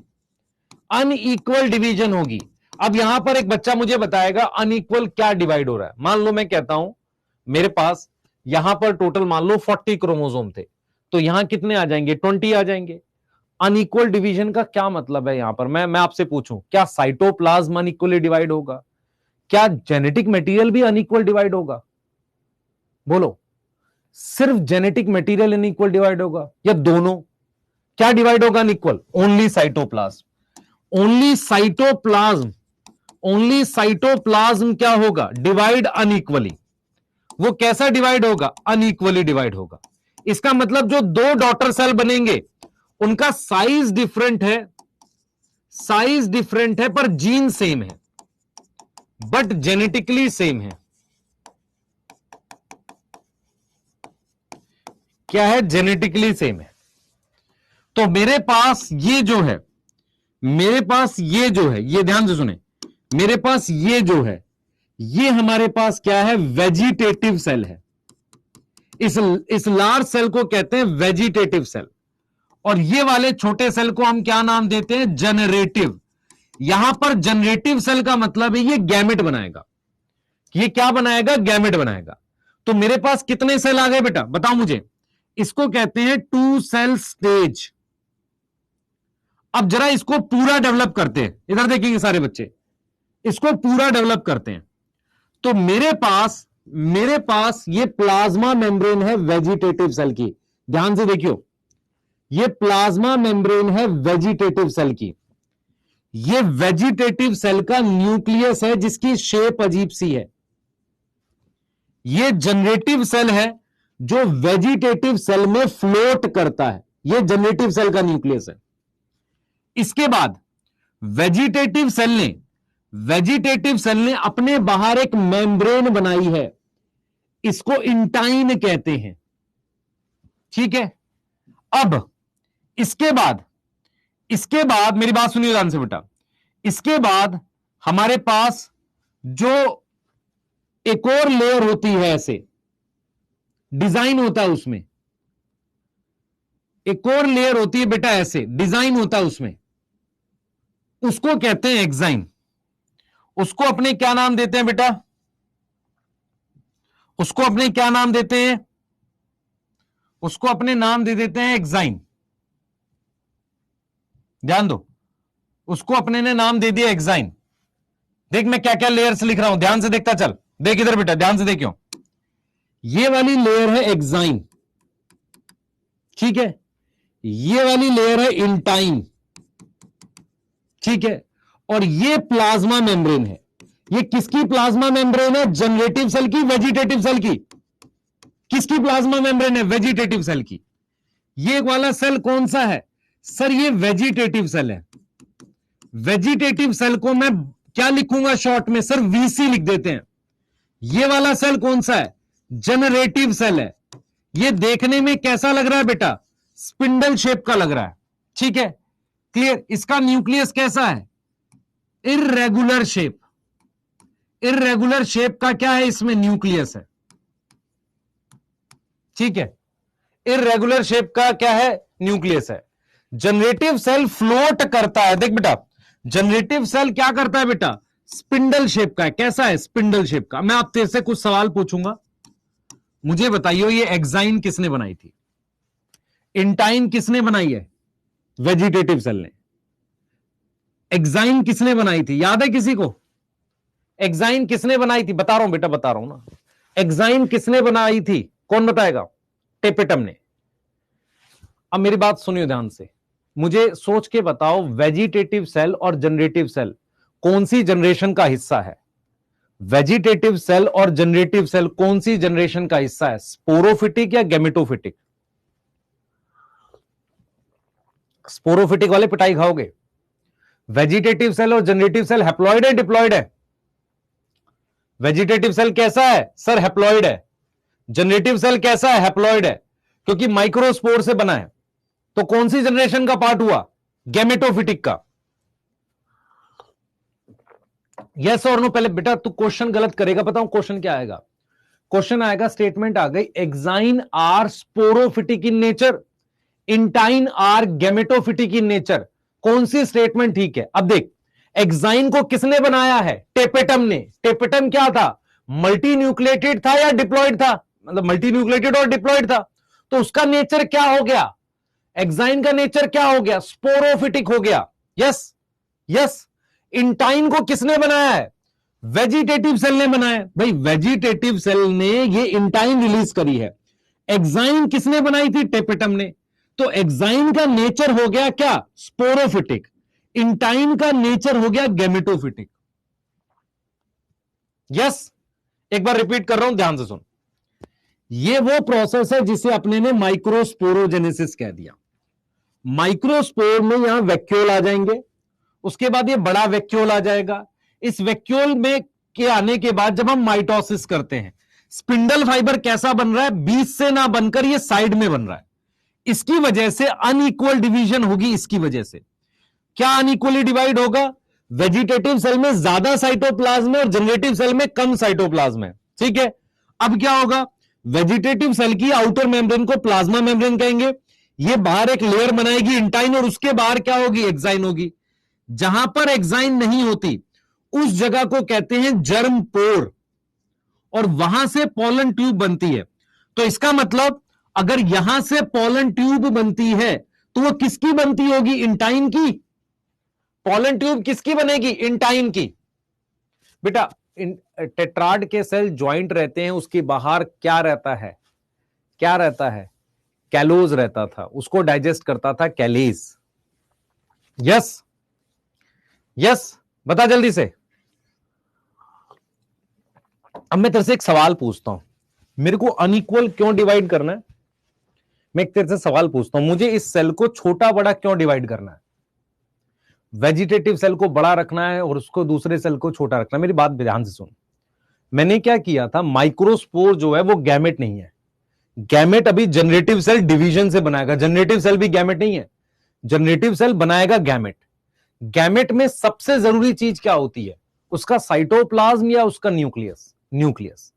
[SPEAKER 1] अनइक्वल डिवीजन होगी। अब यहां पर एक बच्चा मुझे बताएगा अनइक्वल क्या डिवाइड हो रहा है। मान लो मैं कहता हूं मेरे पास यहां पर टोटल मान लो 40 क्रोमोसोम थे, तो यहां कितने आ जाएंगे? 20 आ जाएंगे। अनइक्वल डिवीजन का क्या मतलब है? यहां पर मैं आपसे पूछूं, क्या साइटोप्लाज्म अनइक्वली डिवाइड होगा? क्या जेनेटिक मटेरियल भी अनइक्वल डिवाइड होगा? बोलो, सिर्फ जेनेटिक मटेरियल अनइक्वल डिवाइड होगा या दोनों? क्या डिवाइड होगा unequal? Only cytoplasm. Only cytoplasm, only cytoplasm क्या होगा? Divide unequally. वो कैसा डिवाइड होगा? अनइक्वली डिवाइड होगा। इसका मतलब जो दो डॉटर सेल बनेंगे उनका साइज डिफरेंट है, साइज डिफरेंट है पर जीन सेम है, बट जेनेटिकली सेम है। क्या है? जेनेटिकली सेम है। तो मेरे पास ये जो है, मेरे पास ये जो है, ये ध्यान से सुने, मेरे पास ये जो है, ये हमारे पास क्या है? वेजिटेटिव सेल है। इस लार्ज सेल को कहते हैं वेजिटेटिव सेल, और ये वाले छोटे सेल को हम क्या नाम देते हैं? जनरेटिव। यहां पर जनरेटिव सेल का मतलब है ये गैमेट बनाएगा। ये क्या बनाएगा? गैमेट बनाएगा। तो मेरे पास कितने सेल आ गए बेटा? बताओ मुझे। इसको कहते हैं टू सेल स्टेज। अब जरा इसको पूरा डेवलप करते हैं, इधर देखिए सारे बच्चे, इसको पूरा डेवलप करते हैं। तो मेरे पास ये प्लाज्मा मेम्ब्रेन है वेजिटेटिव सेल की। ध्यान से देखियो, ये प्लाज्मा मेम्ब्रेन है वेजिटेटिव सेल की। ये वेजिटेटिव सेल का न्यूक्लियस है जिसकी शेप अजीब सी है। ये जनरेटिव सेल है जो वेजिटेटिव सेल में फ्लोट करता है। ये जनरेटिव सेल का न्यूक्लियस है। इसके बाद वेजिटेटिव सेल ने अपने बाहर एक मेम्ब्रेन बनाई है, इसको इंटाइन कहते हैं। ठीक है। अब इसके बाद मेरी बात सुनिए ध्यान से बेटा, इसके बाद हमारे पास जो एक और लेयर होती है, ऐसे डिजाइन होता है उसमें, एक और लेयर होती है बेटा, ऐसे डिजाइन होता है उसमें, उसको कहते हैं एक्साइन। उसको अपने क्या नाम देते हैं बेटा? उसको अपने क्या नाम देते हैं? उसको अपने नाम दे देते हैं एक्साइन। ध्यान दो, उसको अपने ने नाम दे दिया एक्साइन। देख मैं क्या क्या लेयर्स लिख रहा हूं, ध्यान से देखता चल। देख इधर बेटा, ध्यान से देखियो, ये वाली लेयर है एक्साइन, ठीक है। ये वाली लेयर है इंटाइन, ठीक है। और ये प्लाज्मा मेम्ब्रेन है। ये किसकी प्लाज्मा मेम्ब्रेन है? जनरेटिव सेल की, वेजिटेटिव सेल की? किसकी प्लाज्मा मेम्ब्रेन है? वेजिटेटिव सेल की। ये वाला सेल कौन सा है? सर ये वेजिटेटिव सेल है। वेजिटेटिव सेल को मैं क्या लिखूंगा शॉर्ट में? सर वीसी लिख देते हैं। ये वाला सेल कौन सा है? जनरेटिव सेल है। ये देखने में कैसा लग रहा है बेटा? स्पिंडल शेप का लग रहा है, ठीक है, क्लियर। इसका न्यूक्लियस कैसा है? Irregular shape. इर्रेगुलर शेप का क्या है? इसमें न्यूक्लियस है, ठीक है। इर्रेगुलर शेप का क्या है? न्यूक्लियस है। जनरेटिव सेल फ्लोट करता है। देख बेटा, जनरेटिव सेल क्या करता है बेटा? स्पिंडल शेप का है। कैसा है? स्पिंडल शेप का। मैं आप तेरे से कुछ सवाल पूछूंगा, मुझे बताइए ये एक्साइन किसने बनाई थी? इंटाइन किसने बनाई है? वेजिटेटिव सेल ने। एक्साइन किसने बनाई थी? याद है किसी को? एक्साइन किसने बनाई थी? बता रहा हूं बेटा, बता रहा हूं ना। एक्साइन किसने बनाई थी? कौन बताएगा? टेपेटम ने। अब मेरी बात सुनियो ध्यान से, मुझे सोच के बताओ, वेजिटेटिव सेल और जनरेटिव सेल कौन सी जनरेशन का हिस्सा है? वेजिटेटिव सेल और जनरेटिव सेल कौन सी जनरेशन का हिस्सा है? स्पोरोफिटिक या गैमेटोफिटिक? स्पोरोफिटिक वाले पिटाई खाओगे। वेजिटेटिव सेल और जनरेटिव सेल हैप्लॉइड है, डिप्लॉइड है? वेजिटेटिव सेल कैसा है? सर हैप्लॉइड है। जनरेटिव सेल कैसा है? हैप्लॉइड है, क्योंकि माइक्रोस्पोर से बना है। तो कौन सी जनरेशन का पार्ट हुआ? गैमेटोफिटिक का। यस और नो? पहले बेटा तू क्वेश्चन गलत करेगा, बताऊं क्वेश्चन क्या आएगा? क्वेश्चन आएगा, स्टेटमेंट आ गई, exine are sporophytic in nature, intine are gametophytic in nature. कौन सी स्टेटमेंट ठीक है? अब देख, एक्साइन को किसने बनाया है? टेपेटम ने। टेपेटम क्या था? मल्टी न्यूक्लिएटेड था या डिप्लॉयड था? मतलब मल्टी न्यूक्लिएटेड और डिप्लॉयड था, तो उसका नेचर क्या हो गया? एक्साइन का नेचर क्या हो गया? स्पोरोफिटिक हो गया। Yes yes. इंटाइन को किसने बनाया है? वेजिटेटिव सेल ने बनाया है। भाई वेजिटेटिव सेल ने ये इंटाइन रिलीज करी है। एक्साइन किसने बनाई थी? टेपेटम ने। तो एक्साइन का नेचर हो गया क्या? स्पोरोफिटिक। इंटाइन का नेचर हो गया गैमेटोफिटिक। यस, एक बार रिपीट कर रहा हूं, ध्यान से सुन। ये वो प्रोसेस है जिसे अपने ने माइक्रोस्पोरोजेनेसिस कह दिया। माइक्रोस्पोर में यहां वैक्यूल आ जाएंगे, उसके बाद ये बड़ा वैक्यूल आ जाएगा। इस वैक्यूल में के आने के बाद जब हम माइटोसिस करते हैं, स्पिंडल फाइबर कैसा बन रहा है? बीच से ना बनकर ये साइड में बन रहा है। इसकी वजह से अनइक्वल डिवीजन होगी। इसकी वजह से क्या अनइक्वली डिवाइड होगा? वेजिटेटिव सेल में ज्यादा साइटोप्लाज्म है और जनरेटिव सेल में कम साइटोप्लाज्म है। ठीक है, अब क्या होगा? वेजिटेटिव सेल की आउटर मेम्ब्रेन को प्लाज्मा मेम्ब्रेन कहेंगे। ये बाहर एक लेयर बनाएगी इंटाइन, और उसके बाहर क्या होगी? एक्साइन होगी। जहां पर एक्साइन नहीं होती उस जगह को कहते हैं जर्म पोर, और वहां से पोलन ट्यूब बनती है। तो इसका मतलब अगर यहां से पोलन ट्यूब बनती है तो वो किसकी बनती होगी? इंटाइन की। पोलन ट्यूब किसकी बनेगी? इंटाइन की। बेटा टेट्राड के सेल ज्वाइंट रहते हैं, उसके बाहर क्या रहता है? क्या रहता है? कैलोज रहता था, उसको डाइजेस्ट करता था कैलेज। यस यस, बता जल्दी से। अब मैं तेरे से एक सवाल पूछता हूं, मेरे को अनइक्वल क्यों डिवाइड करना है? मैं एक तेरे से सवाल पूछता हूं, मुझे इस सेल को छोटा बड़ा क्यों डिवाइड करना है? वेजिटेटिव सेल को बड़ा रखना है और उसको दूसरे सेल को छोटा रखना है। मेरी बात ध्यान से सुन। मैंने क्या किया था, माइक्रोस्पोर जो है वो गैमेट नहीं है। गैमेट अभी जनरेटिव सेल डिवीजन से बनाएगा। जनरेटिव सेल भी गैमेट नहीं है, जनरेटिव सेल बनाएगा गैमेट। गैमेट में सबसे जरूरी चीज क्या होती है? उसका साइटोप्लाज्म या उसका न्यूक्लियस। न्यूक्लियस।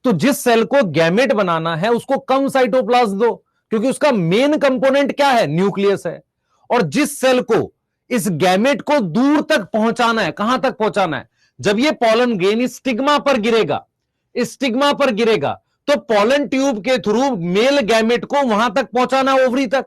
[SPEAKER 1] तो जिस सेल को गैमेट बनाना है उसको कम साइटोप्लाज्म दो, क्योंकि उसका मेन कंपोनेंट क्या है? न्यूक्लियस है। और जिस सेल को इस गैमेट को दूर तक पहुंचाना है, कहां तक पहुंचाना है? जब ये पॉलन ग्रेन इस स्टिग्मा पर गिरेगा, इस स्टिग्मा पर गिरेगा, तो पॉलन ट्यूब के थ्रू मेल गैमेट को वहां तक पहुंचाना, ओवरी तक।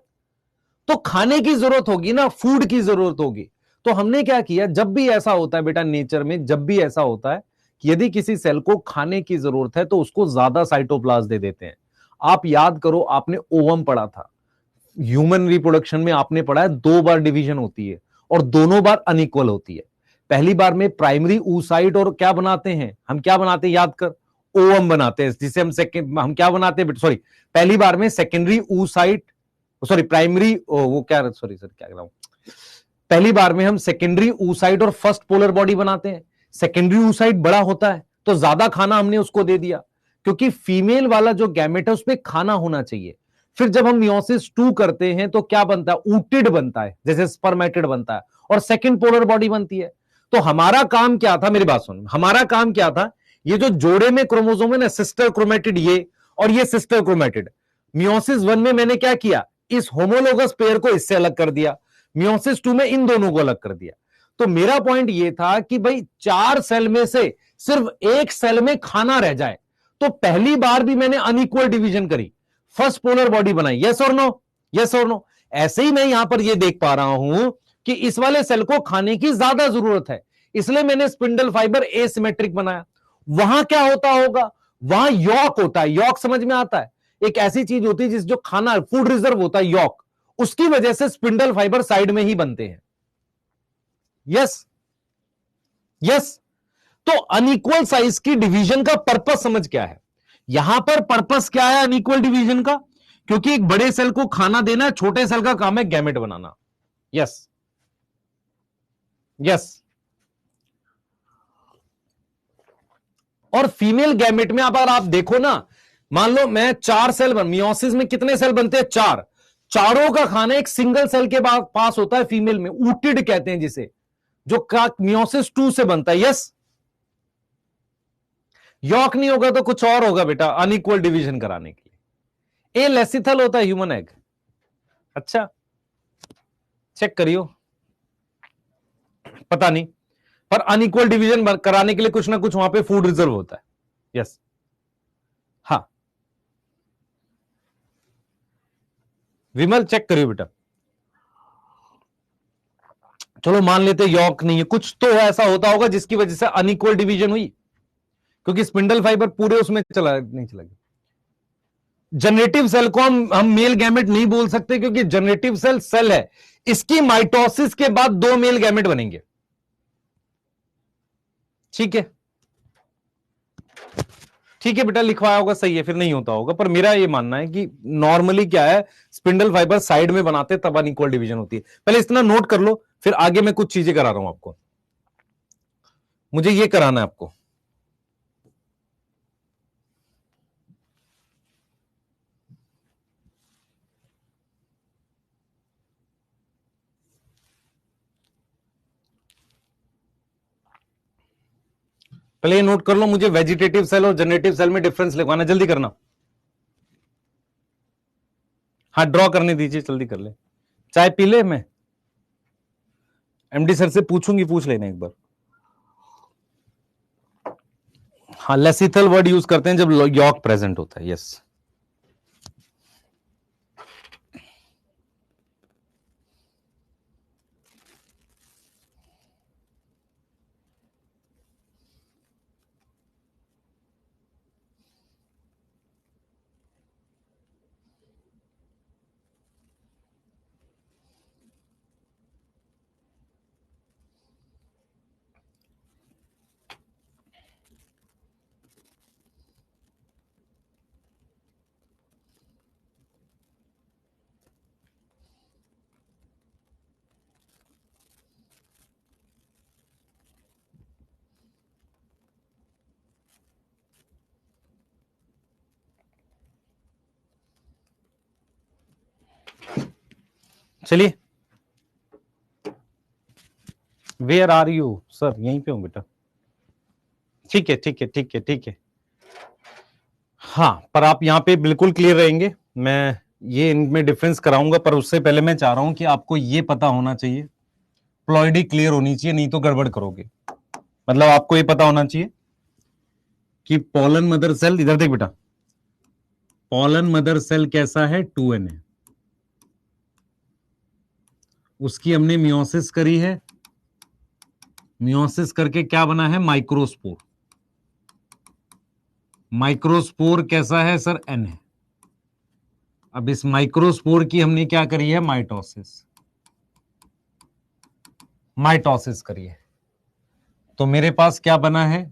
[SPEAKER 1] तो खाने की जरूरत होगी ना, फूड की जरूरत होगी। तो हमने क्या किया, जब भी ऐसा होता है बेटा नेचर में, जब भी ऐसा होता है कि यदि किसी सेल को खाने की जरूरत है तो उसको ज्यादा साइटोप्लाज्म दे देते हैं। आप याद करो, आपने ओवम पढ़ा था, ह्यूमन रिप्रोडक्शन में आपने पढ़ा है 2 बार डिवीजन होती है और दोनों बार अनइक्वल होती है। पहली बार में प्राइमरी oocyte और क्या बनाते हैं हम? क्या बनाते हैं याद कर? ओवम बनाते हैं, जिसे हम क्या बनाते हैं? सॉरी, पहली बार में सेकेंडरी oocyte, सॉरी प्राइमरी, वो क्या, सॉरी सर क्या कह रहा हूं, पहली बार में हम सेकेंडरी oocyte और फर्स्ट पोलर बॉडी बनाते हैं। सेकेंडरी oocyte बड़ा होता है तो ज्यादा खाना हमने उसको दे दिया, क्योंकि फीमेल वाला जो गैमेट है उसमें खाना होना चाहिए। फिर जब हम मियोसिस 2 करते हैं तो क्या बनता है? ऊटिड बनता है, जैसे स्पर्मेटिड बनता है, और सेकेंड पोलर बॉडी बनती है। तो हमारा काम क्या था? मेरी बात सुन, हमारा काम क्या था? ये जो जोड़े में क्रोमोसोम है ना, सिस्टर क्रोमेटिड ये और ये सिस्टर क्रोमेटिड, मियोसिस 1 में मैंने क्या किया? इस होमोलोगस पेयर को इससे अलग कर दिया, मियोसिस 2 में इन दोनों को अलग कर दिया। तो मेरा पॉइंट यह था कि भाई 4 सेल में से सिर्फ एक सेल में खाना रह जाए, तो पहली बार भी मैंने अनइक्वल डिवीजन करी, फर्स्ट पोलर बॉडी बनाई। यस और नो? यस और नो? ऐसे ही मैं यहां पर यह देख पा रहा हूं कि इस वाले सेल को खाने की ज्यादा जरूरत है, इसलिए मैंने स्पिंडल फाइबर एसिमेट्रिक बनाया। वहां क्या होता होगा? वहां यॉक होता है। यॉक समझ में आता है? एक ऐसी चीज होती है जिस जो खाना फूड रिजर्व होता है, यॉक, उसकी वजह से स्पिंडल फाइबर साइड में ही बनते हैं। Yes yes. तो अनइक्वल साइज की डिवीजन का पर्पस समझ क्या है? यहां पर पर्पस क्या है अनइक्वल डिवीजन का? क्योंकि एक बड़े सेल को खाना देना है, छोटे सेल का काम है गैमेट बनाना। Yes yes. और फीमेल गैमेट में अगर आप देखो ना, मान लो मैं 4 सेल मियोसिस में कितने सेल बनते हैं? 4। चारों का खाना एक सिंगल सेल के पास होता है फीमेल में, ऊटिड कहते हैं जिसे, जो मियोसिस 2 से बनता है। यस, यॉक नहीं होगा तो कुछ और होगा बेटा अनइक्वल डिवीजन कराने के लिए। ए लेसिथल होता है ह्यूमन एग। अच्छा, चेक करियो, पता नहीं। पर अनइक्वल डिवीजन कराने के लिए कुछ ना कुछ वहां पे फूड रिजर्व होता है। यस, हाँ विमल चेक करियो बेटा। चलो मान लेते यॉर्क नहीं है, कुछ तो ऐसा होता होगा जिसकी वजह से अनइक्वल डिवीजन हुई, क्योंकि स्पिंडल फाइबर पूरे उसमें चला नहीं चला गया। जनरेटिव सेल को हम मेल गैमेट नहीं बोल सकते, क्योंकि जनरेटिव सेल सेल है, इसकी माइटोसिस के बाद 2 मेल गैमेट बनेंगे। ठीक है, ठीक है बेटा, लिखवाया होगा सही है, फिर नहीं होता होगा, पर मेरा ये मानना है कि नॉर्मली क्या है, स्पिंडल फाइबर साइड में बनाते तब अनइक्वल डिवीजन होती है। पहले इतना नोट कर लो, फिर आगे मैं कुछ चीजें करा रहा हूं आपको। मुझे ये कराना है आपको, पहले ये नोट कर लो, मुझे वेजिटेटिव सेल और जनरेटिव सेल में डिफरेंस लिखवाना, जल्दी करना। हाँ ड्रॉ करने दीजिए, जल्दी कर ले। चाय पी ले, मैं एमडी सर से पूछूंगी, पूछ लेना एक बार। हाँ लेसिथल वर्ड यूज करते हैं जब यॉर्क प्रेजेंट होता है। यस, चलिए। Where are you sir? यहीं पे हूं बेटा। ठीक है ठीक है ठीक है ठीक है। हाँ पर आप यहाँ पे बिल्कुल क्लियर रहेंगे, मैं ये इनमें डिफरेंस कराऊंगा, पर उससे पहले मैं चाह रहा हूं कि आपको ये पता होना चाहिए, प्लॉइडी क्लियर होनी चाहिए, नहीं तो गड़बड़ करोगे। मतलब आपको ये पता होना चाहिए कि पॉलन मदर सेल, इधर देख बेटा, पॉलन मदर सेल कैसा है, 2n है, उसकी हमने मियोसिस करी है, मियोसिस करके क्या बना है, माइक्रोस्पोर। माइक्रोस्पोर कैसा है सर, n है। अब इस माइक्रोस्पोर की हमने क्या करी है, माइटोसिस, माइटोसिस करी है, तो मेरे पास क्या बना है,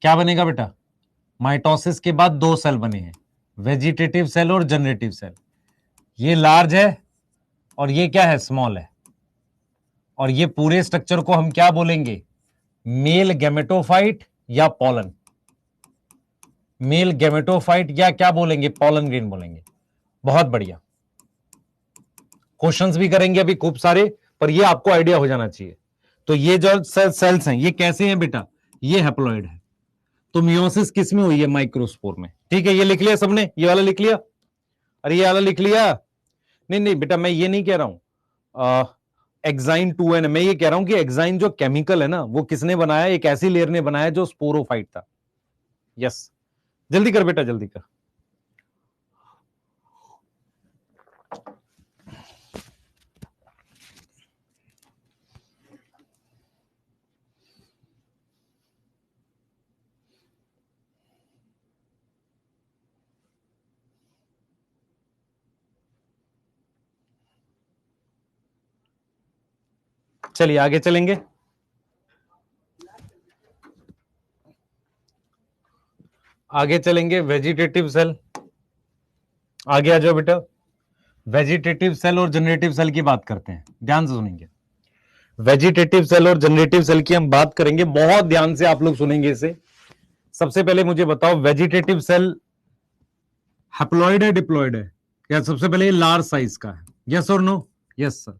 [SPEAKER 1] क्या बनेगा बेटा, माइटोसिस के बाद 2 सेल बने हैं, वेजिटेटिव सेल और जनरेटिव सेल। ये लार्ज है और ये क्या है, स्मॉल है, और ये पूरे स्ट्रक्चर को हम क्या बोलेंगे, मेल गैमेटोफाइट या पॉलन, मेल गैमेटोफाइट या क्या बोलेंगे, पॉलन ग्रेन बोलेंगे। बहुत बढ़िया, क्वेश्चंस भी करेंगे अभी खूब सारे, पर ये आपको आइडिया हो जाना चाहिए। तो ये जो सेल्स हैं ये कैसे हैं बेटा, ये हैप्लॉइड है, तो मियोसिस किस में हुई है, माइक्रोस्पोर में। ठीक है, ये लिख लिया सबने, ये वाला लिख लिया, अरे ये वाला लिख लिया। नहीं नहीं बेटा, मैं ये नहीं कह रहा हूं एक्साइन 2n, मैं ये कह रहा हूं कि एक्साइन जो केमिकल है ना, वो किसने बनाया, एक ऐसी लेयर ने बनाया जो स्पोरोफाइट था। यस, जल्दी कर बेटा जल्दी कर। चलिए आगे चलेंगे, आगे चलेंगे। वेजिटेटिव सेल, आगे आ जाओ बेटा। वेजिटेटिव सेल और जनरेटिव सेल की बात करते हैं, ध्यान से सुनेंगे। वेजिटेटिव सेल और जनरेटिव सेल की हम बात करेंगे, बहुत ध्यान से आप लोग सुनेंगे इसे। सबसे पहले मुझे बताओ, वेजिटेटिव सेल हैप्लॉइड है, डिप्लॉइड है? या सबसे पहले ये लार्ज साइज का है, यस और नो? Yes sir.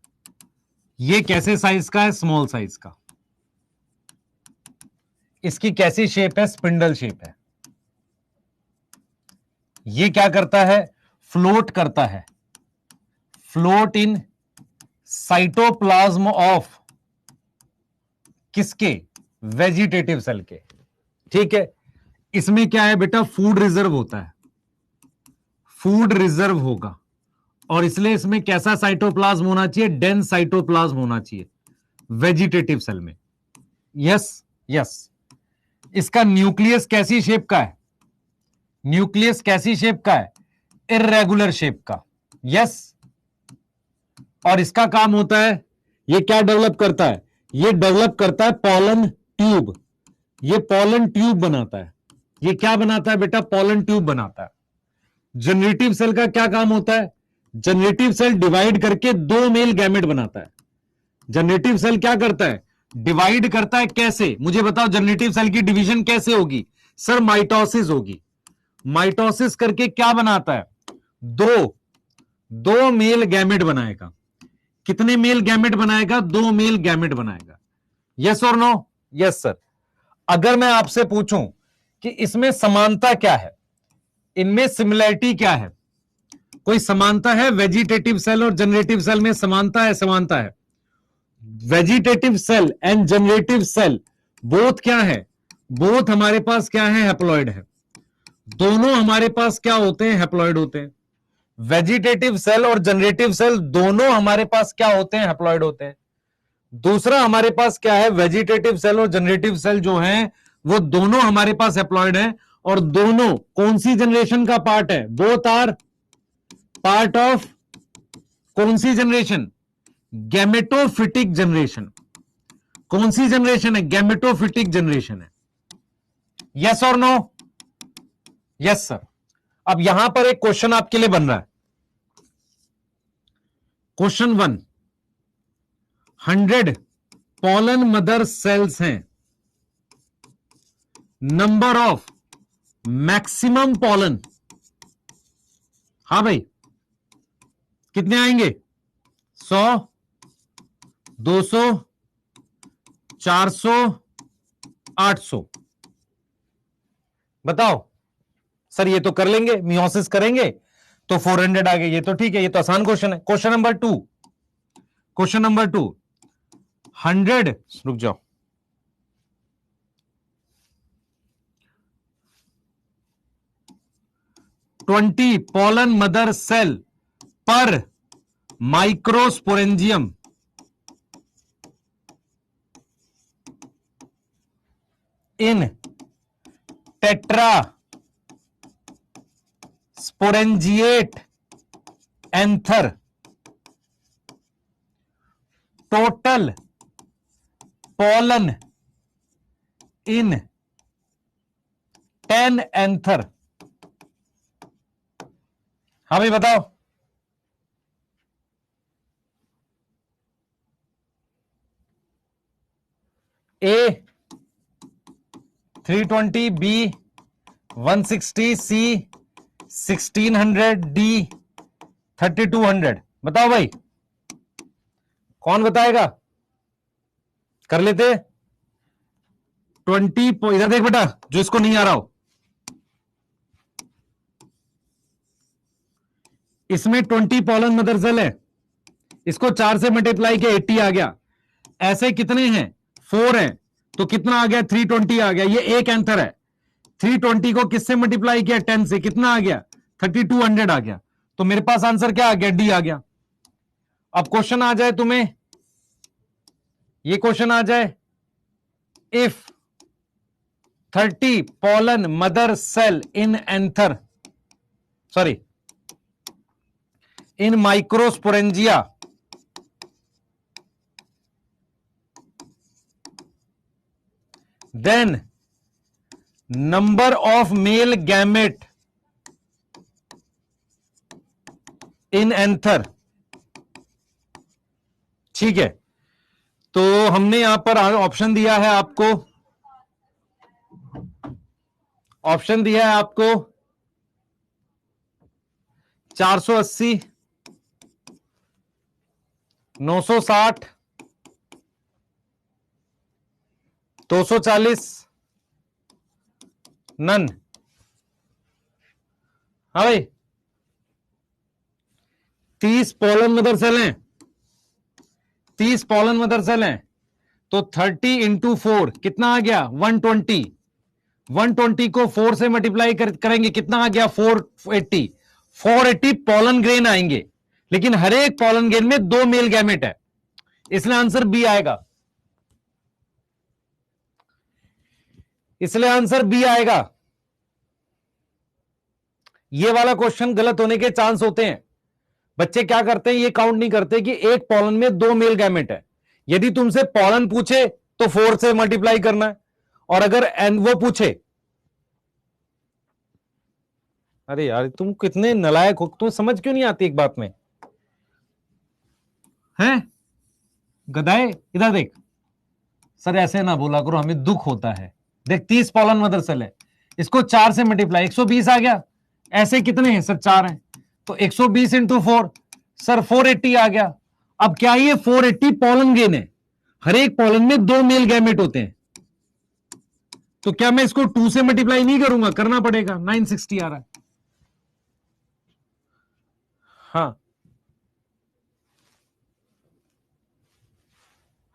[SPEAKER 1] ये कैसे साइज का है, स्मॉल साइज का। इसकी कैसी शेप है, स्पिंडल शेप है। ये क्या करता है, फ्लोट करता है, फ्लोट इन साइटोप्लाज्म ऑफ किसके? वेजिटेटिव सेल के। ठीक है, इसमें क्या है बेटा, फूड रिजर्व होता है, फूड रिजर्व होगा, और इसलिए इसमें कैसा साइटोप्लाज्म होना चाहिए? डेंस साइटोप्लाज्म होना चाहिए वेजिटेटिव सेल में। Yes yes. इसका न्यूक्लियस कैसी शेप का है? न्यूक्लियस कैसी शेप का है? इर्रेगुलर शेप का। यस। और इसका काम होता है, ये क्या डेवलप करता है? ये डेवलप करता है पॉलन ट्यूब। ये पॉलन ट्यूब बनाता है। ये क्या बनाता है बेटा? पॉलन ट्यूब बनाता है। जनरेटिव सेल का क्या काम होता है? जनरेटिव सेल डिवाइड करके दो मेल गैमेट बनाता है। जनरेटिव सेल क्या करता है? डिवाइड करता है। कैसे? मुझे बताओ, जनरेटिव सेल की डिवीजन कैसे होगी? सर माइटोसिस होगी। माइटोसिस करके क्या बनाता है? दो मेल गैमेट बनाएगा। कितने मेल गैमेट बनाएगा? दो मेल गैमेट बनाएगा। यस और नो? Yes sir. अगर मैं आपसे पूछूं कि इसमें समानता क्या है, इनमें सिमिलैरिटी क्या है, कोई समानता है? वेजिटेटिव सेल और जनरेटिव सेल में समानता है? समानता है। Vegetative cell and generative cell both क्या है? बोथ हमारे पास क्या है? हैप्लॉइड है। दोनों हमारे पास क्या होते हैं? हैप्लॉइड होते हैं। वेजिटेटिव सेल और जनरेटिव सेल दोनों हमारे पास क्या होते हैं? हैप्लॉइड होते हैं। दूसरा हमारे पास क्या है? वेजिटेटिव सेल और जनरेटिव सेल जो हैं वो दोनों हमारे पास हैप्लॉइड हैं, और दोनों कौन सी जनरेशन का पार्ट है? बोथ आर पार्ट ऑफ कौन सी जनरेशन? Gametophytic generation. कौन सी जनरेशन है? गैमेटोफिटिक जनरेशन है। यस और नो? Yes sir. अब यहां पर एक क्वेश्चन आपके लिए बन रहा है। क्वेश्चन 1, 100 पॉलन मदर सेल्स हैं, नंबर ऑफ मैक्सिमम पॉलन, हां भाई, कितने आएंगे? 100, 200, 400, 800। बताओ सर, ये तो कर लेंगे, मियोसिस करेंगे तो 400 आ गए। ये तो ठीक है, ये तो आसान क्वेश्चन है। क्वेश्चन नंबर 2, क्वेश्चन नंबर 2, 100, रुक जाओ, 20 pollen mother cell per microsporangium in tetrasporangiate anther. Total pollen in 10 anther. हाँ भाई बताओ। ए 320, बी 160, सी 1600, डी 3200। बताओ भाई, कौन बताएगा? कर लेते 20। इधर देख बेटा, जो इसको नहीं आ रहा हो, इसमें 20 पॉलन मदर सेल है, इसको 4 से मल्टीप्लाई किया 80 आ गया। ऐसे कितने हैं? 4 हैं, तो कितना आ गया? 320 आ गया। ये एक एंथर है। 320 को किससे मल्टीप्लाई किया? 10 से। कितना आ गया? 3200 आ गया। तो मेरे पास आंसर क्या आ गया? डी आ गया। अब क्वेश्चन आ जाए तुम्हें, ये क्वेश्चन आ जाए, if 30 pollen mother cell in anther, sorry, in microsporangia then number of male gamete in anther। ठीक है, तो हमने यहां पर ऑप्शन दिया है आपको, ऑप्शन दिया है आपको 480, 960, 240, नन। हाँ भाई, 30 पॉलन मदर सेल हैं, 30 पॉलन मदर सेल हैं, तो 30 इंटू 4 कितना आ गया 120। 120 को 4 से मल्टीप्लाई करेंगे कितना आ गया 480। 480 पॉलन ग्रेन आएंगे, लेकिन हर एक पॉलन ग्रेन में 2 मेल गैमेट है, इसलिए आंसर बी आएगा। इसलिए आंसर बी आएगा। ये वाला क्वेश्चन गलत होने के चांस होते हैं। बच्चे क्या करते हैं, ये काउंट नहीं करते कि एक पॉलन में 2 मेल गैमेट है। यदि तुमसे पॉलन पूछे तो 4 से मल्टीप्लाई करना है, और अगर एन वो पूछे, अरे यार तुम कितने नालायक हो, तुम्हें समझ क्यों नहीं आती एक बात में हैं गधाए। इधर देख, सर ऐसे ना बोला करो, हमें दुख होता है। देख 30 पॉलन मदर सेल है, इसको 4 से मल्टीप्लाई 120 आ गया। ऐसे कितने हैं सर 4 हैं, तो 120 इंटू 4 सर 480 आ गया। अब क्या ये 480 पॉलन ग्रेन है, हर एक पॉलन में 2 मेल गैमेट होते हैं, तो क्या मैं इसको 2 से मल्टीप्लाई नहीं करूंगा, करना पड़ेगा। 960 आ रहा है। हाँ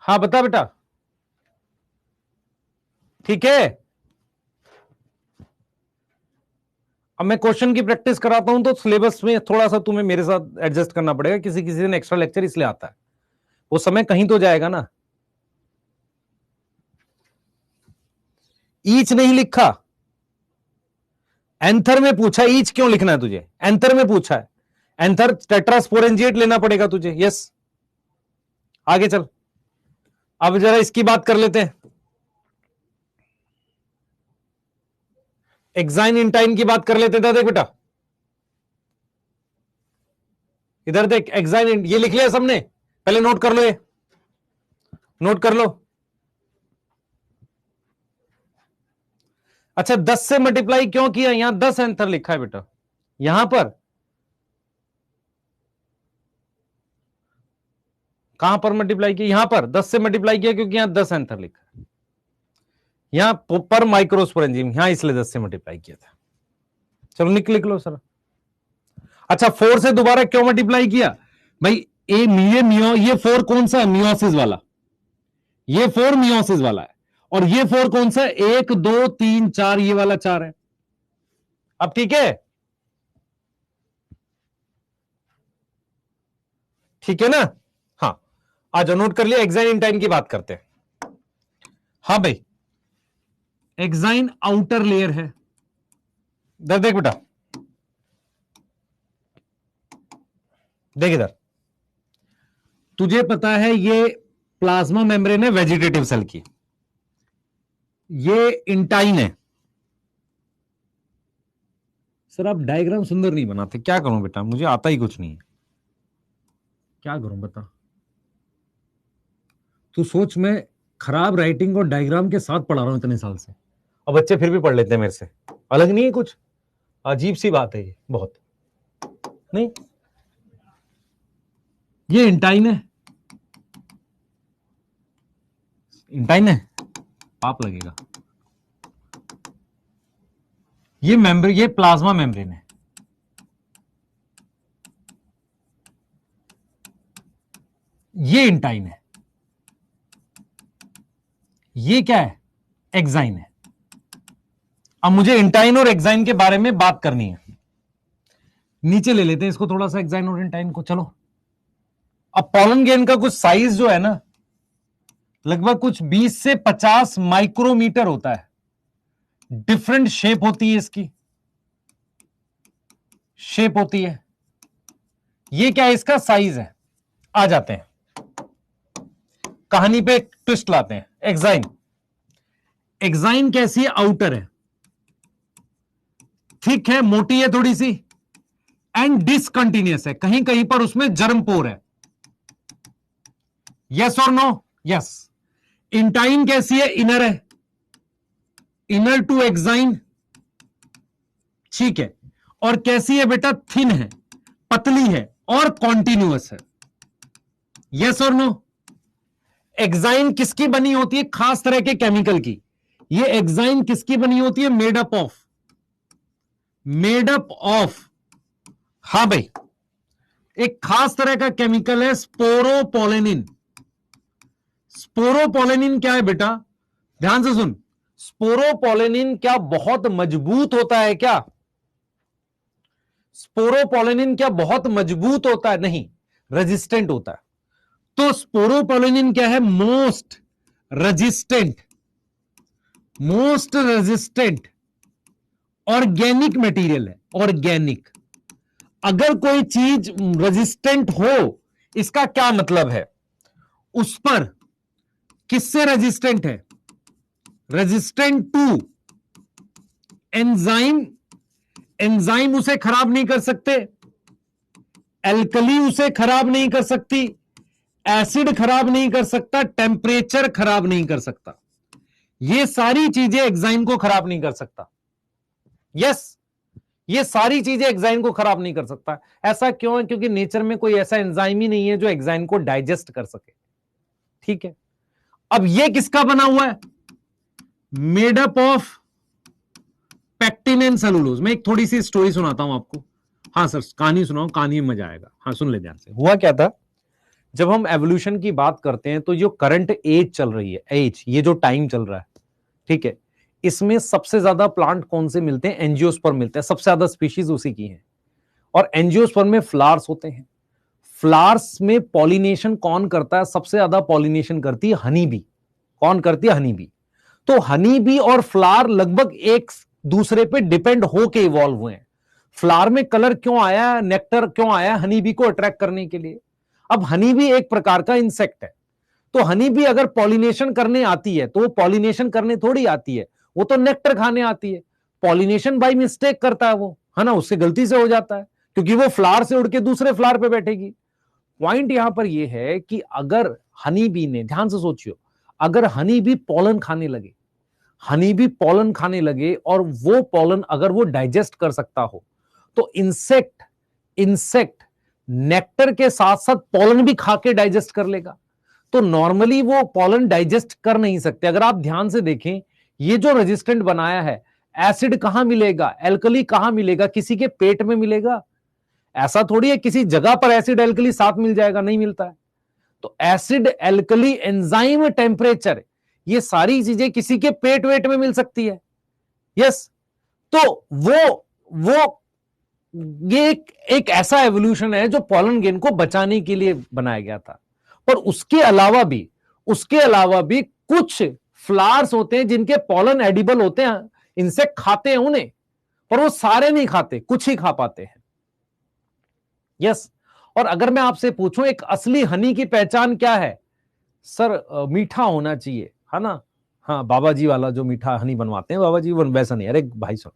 [SPEAKER 1] हाँ बता बेटा, ठीक है। अब मैं क्वेश्चन की प्रैक्टिस कराता हूं तो सिलेबस में थोड़ा सा तुम्हें मेरे साथ एडजस्ट करना पड़ेगा, किसी किसी दिन एक्स्ट्रा लेक्चर इसलिए आता है, वो समय कहीं तो जाएगा ना। ईच नहीं लिखा, एंथर में पूछा, ईच क्यों लिखना है तुझे, एंथर में पूछा है, एंथर टेट्रास्पोरेंजिएट लेना पड़ेगा तुझे। यस, आगे चल। अब जरा इसकी बात कर लेते हैं, एक्साइन इंटाइन की बात कर लेते थे। देख बेटा इधर देख, एक्साइन ये लिख लिया सबने, पहले नोट कर लो, ये नोट कर लो। अच्छा 10 से मल्टीप्लाई क्यों किया, यहां 10 एंथर लिखा है बेटा, यहां पर कहां पर मल्टीप्लाई किया, यहां पर 10 से मल्टीप्लाई किया क्योंकि यहां 10 एंथर लिखा है, यहां पर माइक्रोस्पोरेंजियम, यहां इसलिए 10 से मल्टीप्लाई किया था। चलो लिख लो सर। अच्छा 4 से दोबारा क्यों मल्टीप्लाई किया भाई, ये 4 कौन सा है, मियोसिस वाला, ये 4 मियोसिस वाला है, और ये 4 कौन सा है, 1 2 3 4, ये वाला 4 है। अब ठीक है, ठीक है ना। हाँ आज नोट कर लिया, एक्साइन इंटाइन की बात करते हैं। हाँ भाई, एक्साइन आउटर लेयर है। देख बेटा, देख इधर, तुझे पता है ये प्लाज्मा मेम्ब्रेन है वेजिटेटिव सेल की, ये इंटाइन है। सर आप डायग्राम सुंदर नहीं बनाते, क्या करूं बेटा, मुझे आता ही कुछ नहीं है, क्या करूं बता। तू सोच, मैं खराब राइटिंग और डायग्राम के साथ पढ़ा रहा हूं इतने साल से, और बच्चे फिर भी पढ़ लेते हैं मेरे से। अलग नहीं है कुछ, अजीब सी बात है ये बहुत। नहीं, ये इंटाइन है, इंटाइन है, पाप लगेगा। ये मेम्ब्रेन, ये प्लाज्मा मेम्ब्रेन है, ये इंटाइन है, ये क्या है, एक्साइन है। अब मुझे इंटाइन और एक्साइन के बारे में बात करनी है। नीचे ले लेते हैं इसको थोड़ा सा, एक्साइन और इंटाइन को। चलो, अब पॉलन ग्रेन का कुछ साइज जो है ना, लगभग कुछ 20 से 50 माइक्रोमीटर होता है। डिफरेंट शेप होती है इसकी, शेप होती है। ये क्या है, इसका साइज है। आ जाते हैं कहानी पे, ट्विस्ट लाते हैं। एक्साइन, एक्साइन कैसी है, आउटर है, थिक है, मोटी है थोड़ी सी, एंड डिसकंटिन्यूअस है, कहीं कहीं पर उसमें जर्म पोर है। यस और नो, यस। इंटाइन कैसी है, इनर है, इनर टू एक्साइन, ठीक है। और कैसी है बेटा, थिन है, पतली है, और कॉन्टिन्यूअस है। यस और नो। एक्साइन किसकी बनी होती है, खास तरह के केमिकल की। ये एक्साइन किसकी बनी होती है, मेड अप ऑफ, हां भाई, एक खास तरह का केमिकल है स्पोरोपोलेनिन। स्पोरोपोलेनिन क्या है बेटा, ध्यान से सुन, स्पोरोपोलेनिन क्या बहुत मजबूत होता है क्या? स्पोरोपोलेनिन क्या बहुत मजबूत होता है? नहीं, रेजिस्टेंट होता है। तो स्पोरोपोलेनिन क्या है? मोस्ट रेजिस्टेंट ऑर्गेनिक मटेरियल है। ऑर्गेनिक, अगर कोई चीज रेजिस्टेंट हो, इसका क्या मतलब है? उस पर किससे रेजिस्टेंट है? Resistant to enzyme. एंजाइम उसे खराब नहीं कर सकते, एल्कली उसे खराब नहीं कर सकती, एसिड खराब नहीं कर सकता, टेम्परेचर खराब नहीं कर सकता। ये सारी चीजें एंजाइम को खराब नहीं कर सकता। यस, ये सारी चीजें एंजाइम को खराब नहीं कर सकता। ऐसा क्यों है? क्योंकि नेचर में कोई ऐसा एंजाइम ही नहीं है जो एंजाइम को डाइजेस्ट कर सके। ठीक है, अब ये किसका बना हुआ है? Made up of pectin and cellulose. मैं एक थोड़ी सी स्टोरी सुनाता हूं आपको। हाँ सर, कहानी सुनाओ, कहानी में मजा आएगा। हाँ सुन ले ध्यान से। हुआ क्या था, जब हम एवोल्यूशन की बात करते हैं तो जो करंट एज चल रही है, एज, ये जो टाइम चल रहा है, ठीक है, इसमें सबसे ज्यादा प्लांट कौन से मिलते हैं? एंजियोस्पर्म मिलते हैं, सबसे ज्यादा स्पीशीज उसी की है। और एंजियोस्पर्म में फ्लावर्स होते हैं। फ्लावर्स में पॉलिनेशन कौन करता है? सबसे ज्यादा पॉलिनेशन करती है हनी बी। कौन करती है? Honey bee. तो हनी बी और फ्लावर लगभग एक दूसरे पे डिपेंड होके इवॉल्व हुए हैं। फ्लावर में कलर क्यों आया, नेक्टर क्यों आया? हनी बी को अट्रैक्ट करने के लिए। अब हनी बी एक प्रकार का इंसेक्ट है, तो हनी बी अगर पॉलिनेशन करने आती है तो वो पॉलिनेशन करने थोड़ी आती है, वो तो नेक्टर खाने आती है। पॉलिनेशन बाय मिस्टेक करता है वो, है ना, उससे गलती से हो जाता है, क्योंकि वो फ्लावर से उड़ के दूसरे फ्लावर पे बैठेगी। पॉइंट यहां पर यह है कि अगर हनी बी ने, ध्यान से सोचियो, अगर हनी बी पॉलन खाने लगे, हनी बी पॉलन खाने लगे और वो पॉलन अगर वो डाइजेस्ट कर सकता हो, तो इंसेक्ट नेक्टर के साथ साथ पॉलन भी खा के डाइजेस्ट कर लेगा। तो नॉर्मली वो पॉलन डाइजेस्ट कर नहीं सकते। अगर आप ध्यान से देखें, ये जो रेजिस्टेंट बनाया है, एसिड कहां मिलेगा, एल्कली कहां मिलेगा? किसी के पेट में मिलेगा? ऐसा थोड़ी है किसी जगह पर एसिड एल्कली साथ मिल जाएगा, नहीं मिलता है। तो एसिड, एल्कली, एंजाइम, टेम्परेचर, ये सारी चीजें किसी के पेट वेट में मिल सकती है। यस, तो वो ये एक ऐसा एवोल्यूशन है जो पॉलन ग्रेन को बचाने के लिए बनाया गया था। पर उसके अलावा भी कुछ फ्लावर्स होते हैं जिनके पॉलन एडिबल होते हैं, इंसेक्ट खाते हैं उन्हें, पर वो सारे नहीं खाते, कुछ ही खा पाते हैं। यस, और अगर मैं आपसे पूछूं एक असली हनी की पहचान क्या है? सर मीठा होना चाहिए, है ना। हाँ, बाबा जी वाला जो मीठा हनी बनवाते हैं बाबा जी, वैसा नहीं। अरे भाई सुन,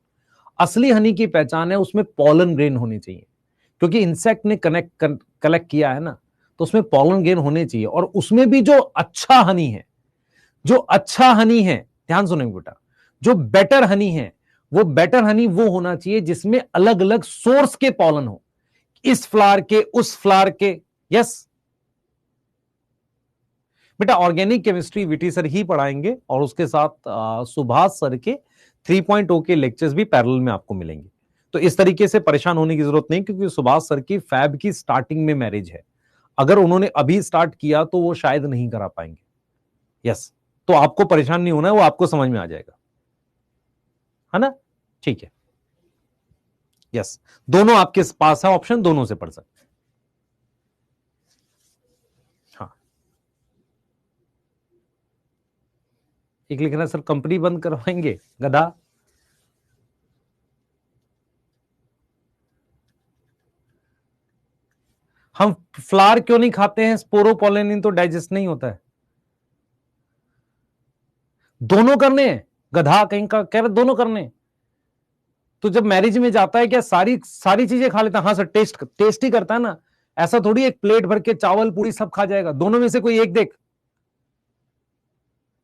[SPEAKER 1] असली हनी की पहचान है उसमें पॉलन ग्रेन होने चाहिए, क्योंकि इंसेक्ट ने कलेक्ट किया है ना, तो उसमें पॉलन ग्रेन होने चाहिए। और उसमें भी जो अच्छा हनी है, ध्यान सुनेंगे बेटा, जो बेटर हनी है, वो होना चाहिए जिसमें अलग अलग सोर्स के पॉलन हो, इस फ्लावर के, उस फ्लावर के। यस बेटा, ऑर्गेनिक केमिस्ट्री वीटी सर ही पढ़ाएंगे और उसके साथ सुभाष सर के 3.0 के लेक्चर्स भी पैरेलल में आपको मिलेंगे। तो इस तरीके से परेशान होने की जरूरत नहीं, क्योंकि सुभाष सर की फैब की स्टार्टिंग में मैरिज है। अगर उन्होंने अभी स्टार्ट किया तो वो शायद नहीं करा पाएंगे। यस, तो आपको परेशान नहीं होना है, वो आपको समझ में आ जाएगा, है ना। ठीक है, यस, दोनों आपके पास है ऑप्शन, दोनों से पढ़ सकते हैं। हाँ, एक लिख रहा है सर कंपनी बंद करवाएंगे, गधा। हम फ्लावर क्यों नहीं खाते हैं? स्पोरोपोलेनिन तो डाइजेस्ट नहीं होता है। दोनों करने हैं, गधा कहीं का कह रहे दोनों करने। तो जब मैरिज में जाता है क्या सारी चीजें खा लेता है? हाँ सर, टेस्ट ही करता है ना। ऐसा थोड़ी एक प्लेट भर के चावल पूरी सब खा जाएगा, दोनों में से कोई एक देख।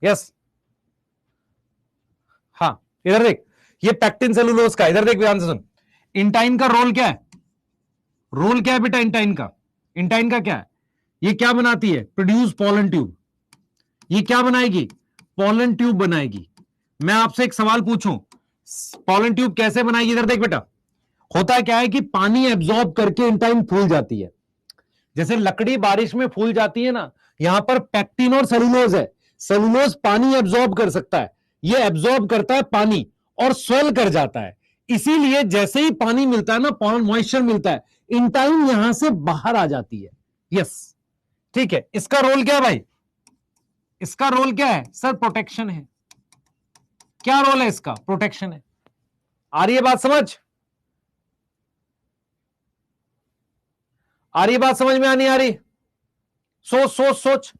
[SPEAKER 1] यस, हाँ, इधर देख, ये पैक्टिन सेलुलोज का, इधर देख ध्यान से सुन। इंटाइन का रोल क्या है? रोल क्या है बेटा इंटाइन का क्या है? ये क्या बनाती है? Produce pollen tube. ये क्या बनाएगी? पॉलन ट्यूब बनाएगी। मैं आपसे एक सवाल पूछूं, पॉलन ट्यूब कैसे बनाएगी? इधर देख बेटा, होता क्या है कि पानी एब्जॉर्ब करके इंटाइन फूल जाती है। जैसे लकड़ी बारिश में फूल जाती है ना,
[SPEAKER 2] यहां पर पैक्टिन और सेलुलोज है। सेलुलोज पानी एब्जॉर्ब कर सकता है, ये एब्जॉर्ब करता है पानी और स्वेल कर जाता है। इसीलिए जैसे ही पानी मिलता है ना, मॉइस्चर मिलता है, इंटाइन यहां से बाहर आ जाती है। यस, ठीक है। इसका रोल क्या है भाई? इसका रोल क्या है सर? प्रोटेक्शन है। क्या रोल है इसका? प्रोटेक्शन है। आ रही है बात समझ? आ रही है बात समझ में? नहीं आ रही? सोच सोच सोच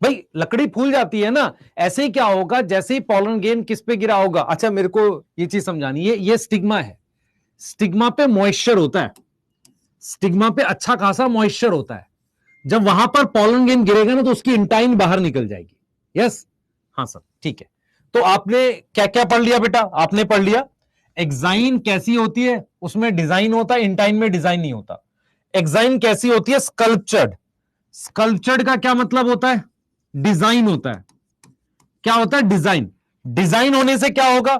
[SPEAKER 2] भाई, लकड़ी फूल जाती है ना, ऐसे ही क्या होगा, जैसे ही पॉलन ग्रेन किस पे गिरा होगा। अच्छा, मेरे को ये चीज समझानी है। ये स्टिग्मा है, स्टिग्मा पे मॉइस्चर होता है, स्टिग्मा पे अच्छा खासा मॉइस्चर होता है। जब वहां पर पॉलन ग्रेन गिरेगा ना, तो उसकी इंटाइन बाहर निकल जाएगी। यस, हाँ सर, ठीक है। तो आपने क्या क्या पढ़ लिया बेटा? आपने पढ़ लिया एक्साइन कैसी होती है, उसमें डिजाइन होता है, इंटाइन में डिजाइन नहीं होता। एक्साइन कैसी होती है? स्कल्पचर्ड। स्कल्पचर्ड का क्या मतलब होता है? डिजाइन होता है। क्या होता है? डिजाइन। डिजाइन होने से क्या होगा?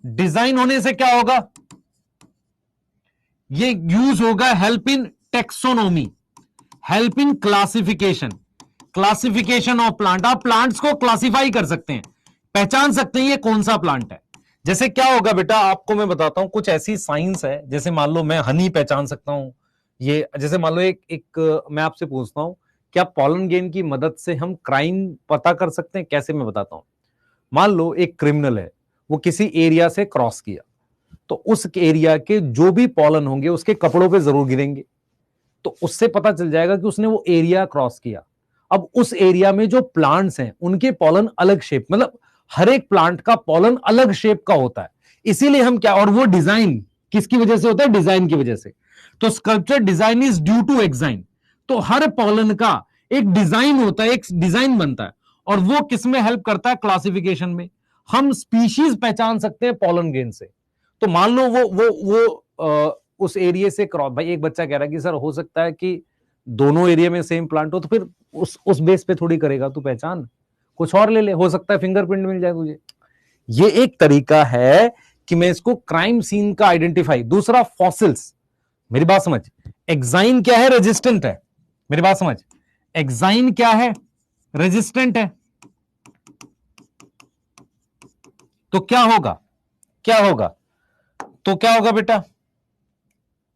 [SPEAKER 2] डिजाइन होने से क्या होगा? ये यूज होगा help in taxonomy, help in classification, classification of plant. आप प्लांट्स को क्लासिफाई कर सकते हैं, पहचान सकते हैं ये कौन सा प्लांट है। जैसे क्या होगा बेटा, आपको मैं बताता हूं, कुछ ऐसी साइंस है, जैसे मान लो मैं हनी पहचान सकता हूं। ये जैसे मान लो मैं आपसे पूछता हूं, क्या पॉलन ग्रेन की मदद से हम क्राइम पता कर सकते हैं? कैसे, मैं बताता हूं। मान लो एक क्रिमिनल है, वो किसी एरिया से क्रॉस किया, तो उस एरिया के जो भी पॉलन होंगे उसके कपड़ों पे जरूर गिरेंगे, तो उससे पता चल जाएगा कि उसने वो एरिया क्रॉस किया। अब उस एरिया में जो प्लांट्स हैं उनके पॉलन अलग शेप, मतलब हर एक प्लांट का पॉलन अलग शेप का होता है। इसीलिए हम क्या, और वो डिजाइन किसकी वजह से होता है? डिजाइन की वजह से। तो sculpture design is due to exine. तो हर पॉलन का एक डिजाइन होता है, एक डिजाइन बनता है, और वो किस में हेल्प करता है? क्लासिफिकेशन में। हम स्पीशीज पहचान सकते हैं पॉलन ग्रेन से। तो मान लो उस एरिया से क्रॉस, भाई एक बच्चा कह रहा है कि सर हो सकता है कि दोनों एरिया में सेम प्लांट हो, तो फिर उस बेस पे थोड़ी करेगा तू पहचान, कुछ और ले ले, हो सकता है फिंगरप्रिंट मिल जाए तुझे। ये एक तरीका है कि मैं इसको क्राइम सीन का आइडेंटिफाई। दूसरा फॉसिल्स, मेरी बात समझ, एक्साइन क्या है? रेजिस्टेंट है। मेरी बात समझ, एक्साइन क्या है? रेजिस्टेंट है। तो क्या होगा? क्या होगा? तो क्या होगा बेटा?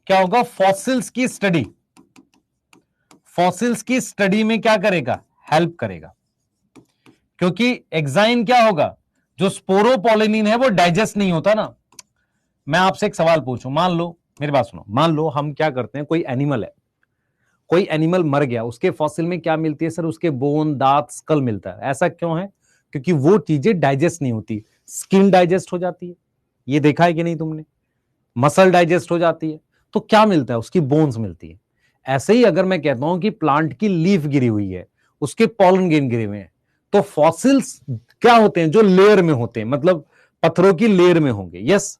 [SPEAKER 2] क्या होगा? फॉसिल्स की स्टडी, फॉसिल्स की स्टडी में क्या करेगा? हेल्प करेगा। क्योंकि एक्साइन क्या होगा? जो स्पोरोपोलिनिन है वो डाइजेस्ट नहीं होता ना। मैं आपसे एक सवाल पूछूं, मान लो, मेरी बात सुनो, मान लो हम क्या करते हैं, कोई एनिमल है, कोई एनिमल मर गया, उसके फॉसिल में क्या मिलती है सर? उसके बोन, दांत, स्कल मिलता है। ऐसा क्यों है? क्योंकि वो चीजें डाइजेस्ट नहीं होती। स्किन डाइजेस्ट हो जाती है, ये देखा है कि नहीं तुमने? मसल डाइजेस्ट हो जाती है, तो क्या मिलता है? उसकी बोन्स मिलती है। ऐसे ही अगर मैं कहता हूं कि प्लांट की लीफ गिरी हुई है, उसके पॉलन ग्रेन गिरे हुए हैं, तो फॉसिल्स क्या होते हैं? जो लेयर में होते हैं, मतलब पत्थरों की लेयर में होंगे। यस,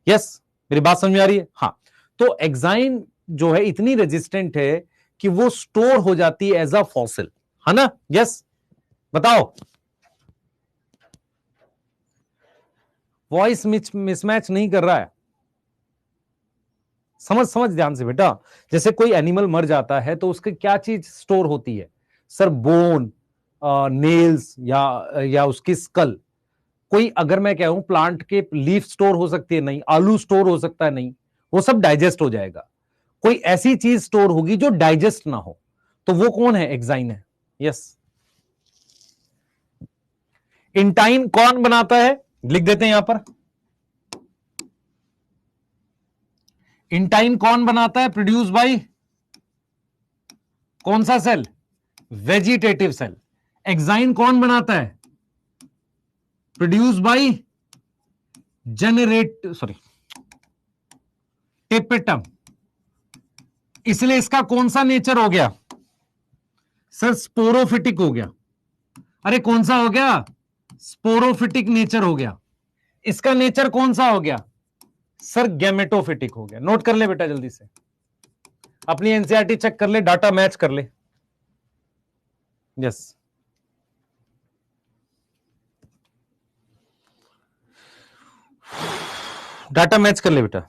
[SPEAKER 2] यस, मेरी बात समझ में आ रही है? हाँ। तो एक्साइन जो है इतनी रेजिस्टेंट है कि वो स्टोर हो जाती है एज अ फॉसिल, है ना? यस, बताओ। वॉइस मिसमैच नहीं कर रहा है, समझ समझ ध्यान से बेटा। जैसे कोई एनिमल मर जाता है तो उसके क्या चीज स्टोर होती है सर? बोन, नेल्स, या उसकी स्कल। कोई, अगर मैं कहूं प्लांट के लीफ स्टोर हो सकती है? नहीं। आलू स्टोर हो सकता है? नहीं। वो सब डाइजेस्ट हो जाएगा। कोई ऐसी चीज स्टोर होगी जो डाइजेस्ट ना हो, तो वो कौन है? एक्साइन है। यस। इंटाइन कौन बनाता है? लिख देते हैं यहां पर। इंटाइन कौन बनाता है? प्रोड्यूस बाय कौन सा सेल? Vegetative cell. एक्साइन कौन बनाता है? Produce by generate, sorry, tapetum. इसलिए इसका कौन सा नेचर हो गया सर? स्पोरोफिटिक हो गया। अरे कौन सा हो गया? स्पोरोफिटिक नेचर हो गया। इसका नेचर कौन सा हो गया सर? गैमेटोफिटिक हो गया। नोट कर ले बेटा जल्दी से, अपनी एनसीईआरटी चेक कर ले, डाटा मैच कर ले। यस, डाटा मैच कर ले बेटा।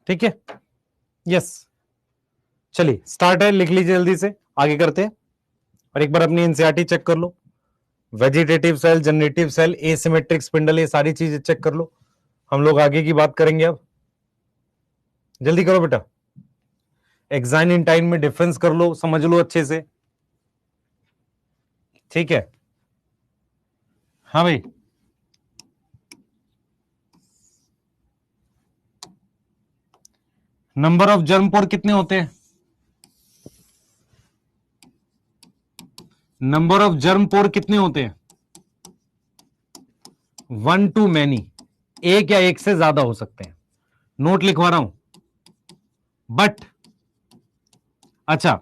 [SPEAKER 1] ठीक है, यस। चलिए स्टार्ट है, लिख लीजिए जल्दी से, आगे करते हैं। और एक बार अपनी एनसीईआरटी चेक कर लो, vegetative cell, generative cell, asymmetric spindle, ये सारी चीजें चेक कर लो। हम लोग आगे की बात करेंगे अब, जल्दी करो बेटा। एक्साइन इंटाइन में डिफरेंस कर लो, समझ लो अच्छे से, ठीक है। हाँ भाई, नंबर ऑफ जर्म पोर कितने होते हैं? नंबर ऑफ जर्म पोर कितने होते हैं? 1 टू मैनी, एक या एक से ज्यादा हो सकते हैं। नोट लिखवा रहा हूं, बट अच्छा,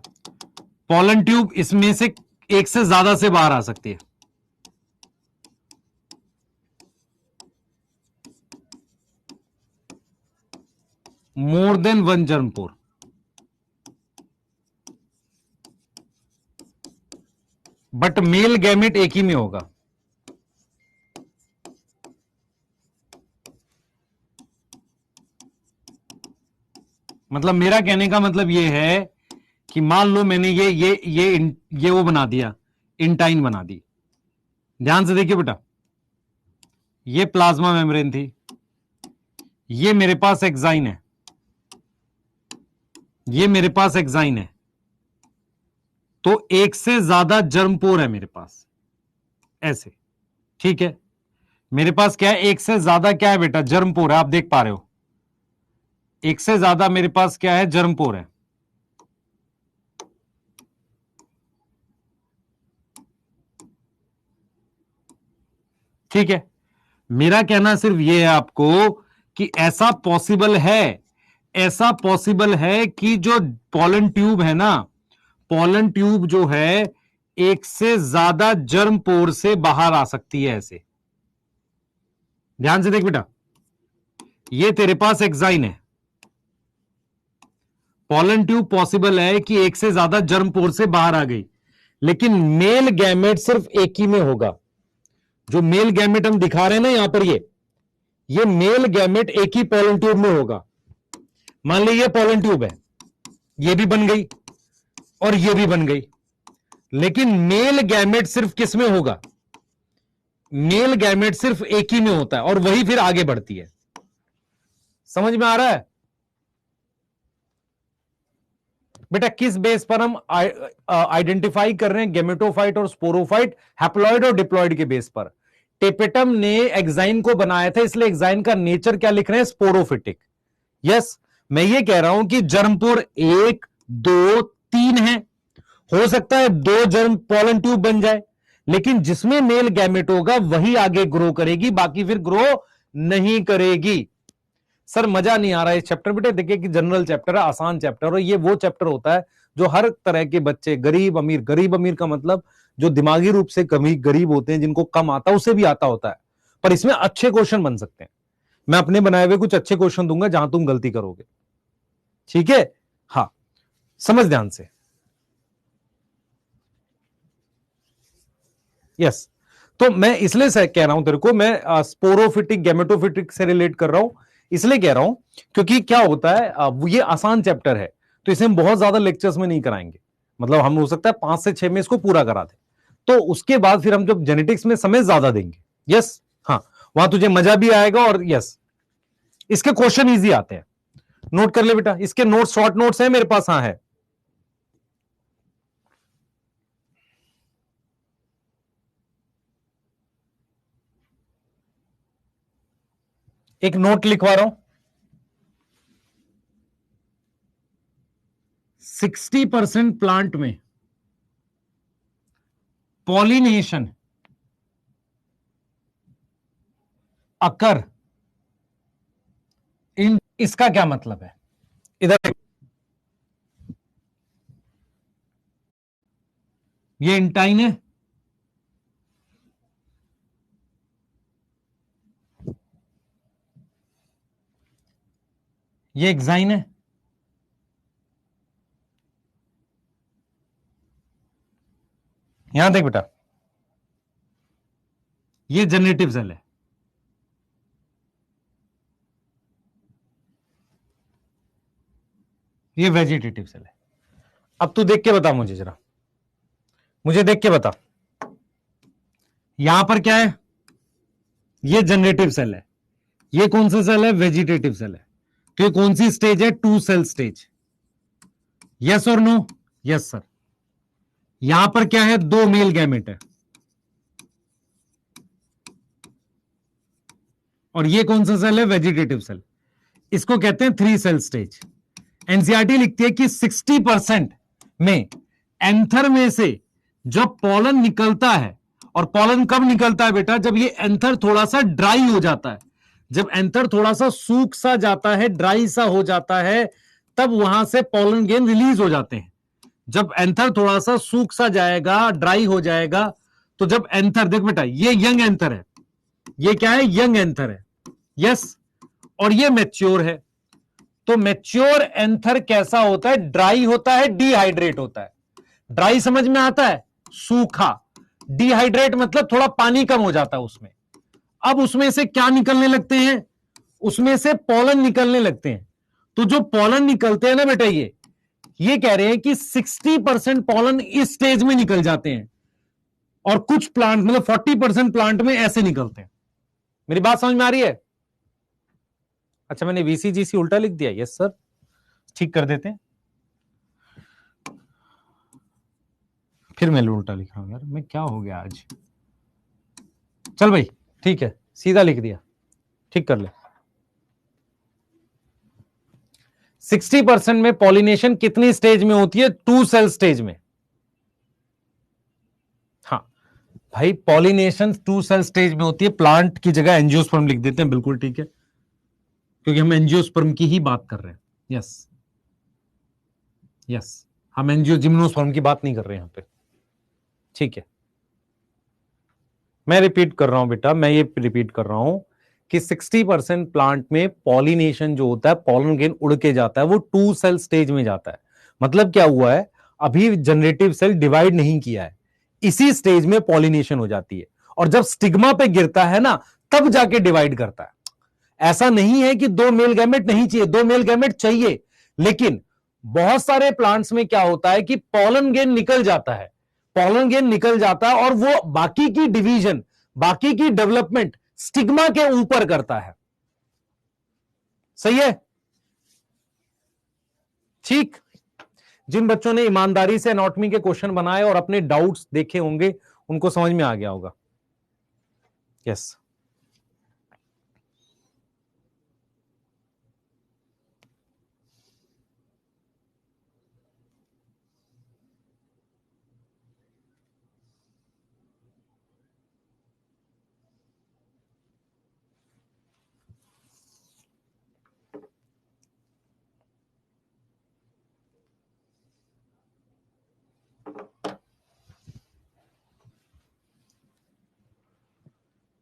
[SPEAKER 1] पॉलन ट्यूब इसमें से एक से ज्यादा से बाहर आ सकती है। More than 1 germ pore. But male gamete एक ही में होगा। मतलब मेरा कहने का मतलब यह है कि मान लो मैंने ये वो बना दिया, इंटाइन बना दी। ध्यान से देखिए बेटा, ये प्लाज्मा मेम्ब्रेन थी, ये मेरे पास एक्साइन है, ये मेरे पास एक्साइन है, तो एक से ज्यादा जर्मपोर है मेरे पास, ऐसे, ठीक है। मेरे पास क्या है, एक से ज्यादा क्या है बेटा, जर्मपोर है, आप देख पा रहे हो, एक से ज्यादा मेरे पास क्या है, जर्मपोर है। ठीक है, मेरा कहना सिर्फ यह है आपको कि ऐसा पॉसिबल है कि जो पॉलन ट्यूब है ना, पॉलन ट्यूब जो है एक से ज्यादा जर्म पोर से बाहर आ सकती है, ऐसे। ध्यान से देख बेटा, ये तेरे पास एक्साइन है, पॉलन ट्यूब पॉसिबल है कि एक से ज्यादा जर्म पोर से बाहर आ गई, लेकिन मेल गैमेट सिर्फ एक ही में होगा। जो मेल गैमेट हम दिखा रहे हैं ना यहां पर, ये मेल गैमेट एक ही पॉलन ट्यूब में होगा। मान लीजिए ये पॉलन ट्यूब है, ये भी बन गई और ये भी बन गई, लेकिन मेल गैमेट सिर्फ किस में होगा, मेल गैमेट सिर्फ एक ही में होता है, और वही फिर आगे बढ़ती है। समझ में आ रहा है बेटा, किस बेस पर हम आइडेंटिफाई कर रहे हैं गेमेटोफाइट और स्पोरोफाइट, हैप्लॉइड और डिप्लॉइड के बेस पर। टेपेटम ने एक्साइन को बनाया था, इसलिए एक्साइन का नेचर क्या लिख रहे हैं, स्पोरोफिटिक। यस, मैं ये कह रहा हूं कि जर्मपोर 1 2 3 है, हो सकता है 2 जर्म पॉलन ट्यूब बन जाए, लेकिन जिसमें मेल गैमेट होगा वही आगे ग्रो करेगी, बाकी फिर ग्रो नहीं करेगी। सर मजा नहीं आ रहा है इस चैप्टर, बेटे देखिए कि जनरल चैप्टर है, आसान चैप्टर, और ये वो चैप्टर होता है जो हर तरह के बच्चे, गरीब अमीर का मतलब जो दिमागी रूप से कमी गरीब होते हैं, जिनको कम आता है, उसे भी आता होता है, पर इसमें अच्छे क्वेश्चन बन सकते हैं। मैं अपने बनाए हुए कुछ अच्छे क्वेश्चन दूंगा जहां तुम गलती करोगे, ठीक है। हाँ, समझ ध्यान से। यस, तो मैं इसलिए से कह रहा हूं तेरे को, मैं स्पोरोफिटिक गैमेटोफिटिक से रिलेट कर रहा हूं, इसलिए कह रहा हूं क्योंकि क्या होता है, ये आसान चैप्टर है, तो इसे हम बहुत ज्यादा लेक्चर्स में नहीं कराएंगे, मतलब हम हो सकता है 5 से 6 में इसको पूरा करा दें, तो उसके बाद फिर हम जब जेनेटिक्स में समय ज्यादा देंगे, यस, हाँ, वहां तुझे मजा भी आएगा, और यस, इसके क्वेश्चन इजी आते हैं। नोट कर ले बेटा, इसके नोट्स, शॉर्ट नोट्स है मेरे पास, हाँ है। एक नोट लिखवा रहा हूं, 60% प्लांट में पॉलिनेशन अकर इन, इसका क्या मतलब है, इधर ये इंटाइन है, ये एक्साइन है, यहां देख बेटा, ये जनरेटिव सेल है, ये वेजिटेटिव सेल है। अब तू देख के बता मुझे जरा, मुझे देख के बता, यहां पर क्या है? ये जनरेटिव सेल है, ये कौन सा सेल है? वेजिटेटिव सेल है। तो ये कौन सी स्टेज है? 2 सेल स्टेज। यस और नो? Yes sir. यहां पर क्या है? 2 मेल गैमेट है। और ये कौन सा सेल है? Vegetative cell. इसको कहते हैं 3 सेल स्टेज। एनसीईआरटी लिखती है कि 60% में एंथर में से जब पॉलन निकलता है, और पॉलन कब निकलता है बेटा? जब ये एंथर थोड़ा सा ड्राई हो जाता है, जब एंथर थोड़ा सा सूख सा जाता है, ड्राई सा हो जाता है, तब वहां से पॉलन ग्रेन रिलीज हो जाते हैं। जब एंथर थोड़ा सा सूख सा जाएगा, ड्राई हो जाएगा, तो जब एंथर, देख बेटा ये यंग एंथर है, ये क्या है? यंग एंथर है। यस। और ये मैच्योर है। तो मैच्योर एंथर कैसा होता है? ड्राई होता है, डिहाइड्रेट होता है। ड्राई समझ में आता है? सूखा। डिहाइड्रेट मतलब थोड़ा पानी कम हो जाता है उसमें। अब उसमें से क्या निकलने लगते हैं? उसमें से पॉलन निकलने लगते हैं। तो जो पॉलन निकलते हैं ना बेटा, ये कह रहे हैं कि 60% पॉलन इस स्टेज में निकल जाते हैं, और कुछ प्लांट मतलब 40% प्लांट में ऐसे निकलते हैं। मेरी बात समझ में आ रही है? अच्छा, मैंने वीसीजीसी उल्टा लिख दिया। यस सर, ठीक कर देते हैं। फिर मैं उल्टा लिख रहा हूं यार, मैं क्या हो गया आज? चल भाई ठीक है, सीधा लिख दिया, ठीक कर ले। 60% में पॉलिनेशन कितनी स्टेज में होती है? 2 सेल स्टेज में। हाँ भाई, पॉलिनेशन 2 सेल स्टेज में होती है। प्लांट की जगह एंजियोस्पर्म लिख देते हैं, बिल्कुल ठीक है, क्योंकि हम एंजियोस्पर्म की ही बात कर रहे हैं। यस यस, हम जिम्नोस्पर्म की बात नहीं कर रहे हैं यहां पे, ठीक है। मैं रिपीट कर रहा हूं बेटा, मैं ये रिपीट कर रहा हूं कि 60% प्लांट में पॉलिनेशन जो होता है, पॉलन ग्रेन उड़ के जाता है, वो 2 सेल स्टेज में जाता है। मतलब क्या हुआ है? अभी जनरेटिव सेल डिवाइड नहीं किया है, इसी स्टेज में पॉलिनेशन हो जाती है, और जब स्टिग्मा पे गिरता है ना, तब जाके डिवाइड करता है। ऐसा नहीं है कि 2 मेल गैमेट नहीं चाहिए, 2 मेल गैमेट चाहिए, लेकिन बहुत सारे प्लांट्स में क्या होता है कि पॉलन ग्रेन निकल जाता है, पॉलन ग्रेन निकल जाता है, और वो बाकी की डिवीजन, बाकी की डेवलपमेंट स्टिग्मा के ऊपर करता है। सही है? ठीक। जिन बच्चों ने ईमानदारी से एनाटॉमी के क्वेश्चन बनाए और अपने डाउट्स देखे होंगे, उनको समझ में आ गया होगा। यस।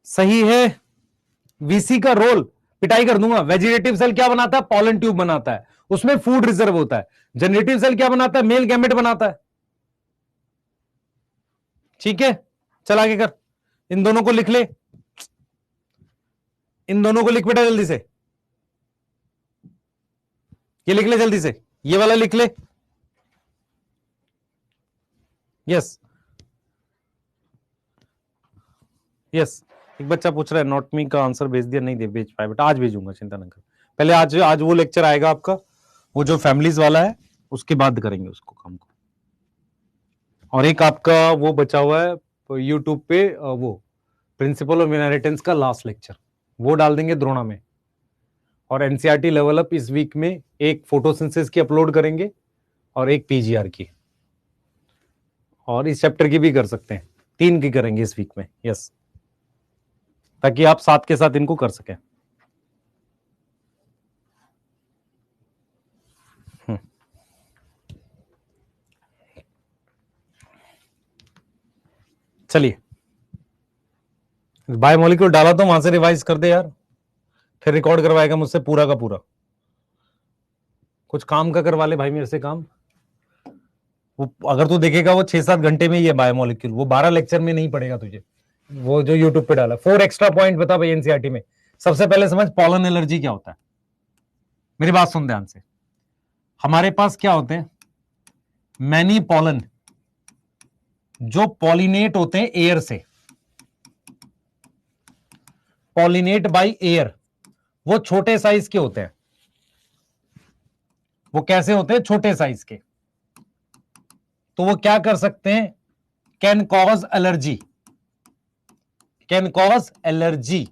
[SPEAKER 1] सही है। वीसी का रोल पिटाई कर दूंगा। वेजिटेटिव सेल क्या बनाता है? पॉलन ट्यूब बनाता है, उसमें फूड रिजर्व होता है। जनरेटिव सेल क्या बनाता है? मेल गैमेट बनाता है। ठीक है, चल आगे कर। इन दोनों को लिख ले, इन दोनों को लिख बेटा जल्दी से। ये लिख ले जल्दी से, ये वाला लिख ले। Yes yes. एक बच्चा पूछ रहा है एनाटॉमी का आंसर भेज दिया, नहीं दे भेज पाया बेटा, आज भेजूंगा, चिंता न कर। पहले आज वो लेक्चर आएगा आपका, वो जो फैमिलीज वाला है, उसके बाद करेंगे उसको काम को। और एक आपका वो बचा हुआ है यूट्यूब पे, वो प्रिंसिपल ऑफ इनहेरिटेंस का लास्ट लेक्चर, वो डाल देंगे द्रोणा में। और एनसीईआरटी लेवल अप इस वीक में एक फोटोसिंथेसिस की अपलोड करेंगे, और एक पीजीआर की, और इस चैप्टर की भी कर सकते हैं, 3 की करेंगे इस वीक में। यस, ताकि आप साथ के साथ इनको कर सकें। चलिए, बायोमोलिक्यूल डाला तो वहां से रिवाइज कर दे यार, फिर रिकॉर्ड करवाएगा मुझसे पूरा का पूरा। कुछ काम का करवा ले भाई मेरे से काम। वो अगर तू देखेगा वो 6-7 घंटे में ही है बायोमोलिक्यूल, वो 12 लेक्चर में नहीं पड़ेगा तुझे। वो जो यूट्यूब पे डाला 4 एक्स्ट्रा पॉइंट बता भाई एनसीईआरटी में। सबसे पहले समझ पॉलन एलर्जी क्या होता है। मेरी बात सुन ध्यान से।
[SPEAKER 2] हमारे पास क्या होते हैं, मैनी पॉलन, जो पॉलिनेट होते हैं एयर से, पॉलिनेट बाय एयर, वो छोटे साइज के होते हैं। वो कैसे होते हैं, छोटे साइज के। तो वो क्या कर सकते हैं, can cause allergy, can cause allergy.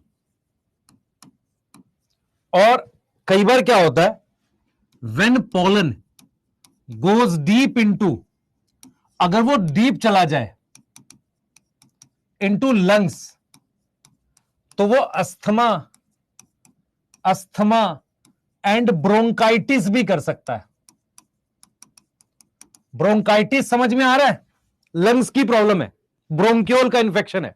[SPEAKER 2] और कई बार क्या होता है, when pollen goes deep into, अगर वो डीप चला जाए इनटू लंग्स, तो वो अस्थमा, अस्थमा एंड ब्रोंकाइटिस भी कर सकता है। ब्रोंकाइटिस समझ में आ रहा है, लंग्स की प्रॉब्लम है, ब्रोंक्योल का इंफेक्शन है,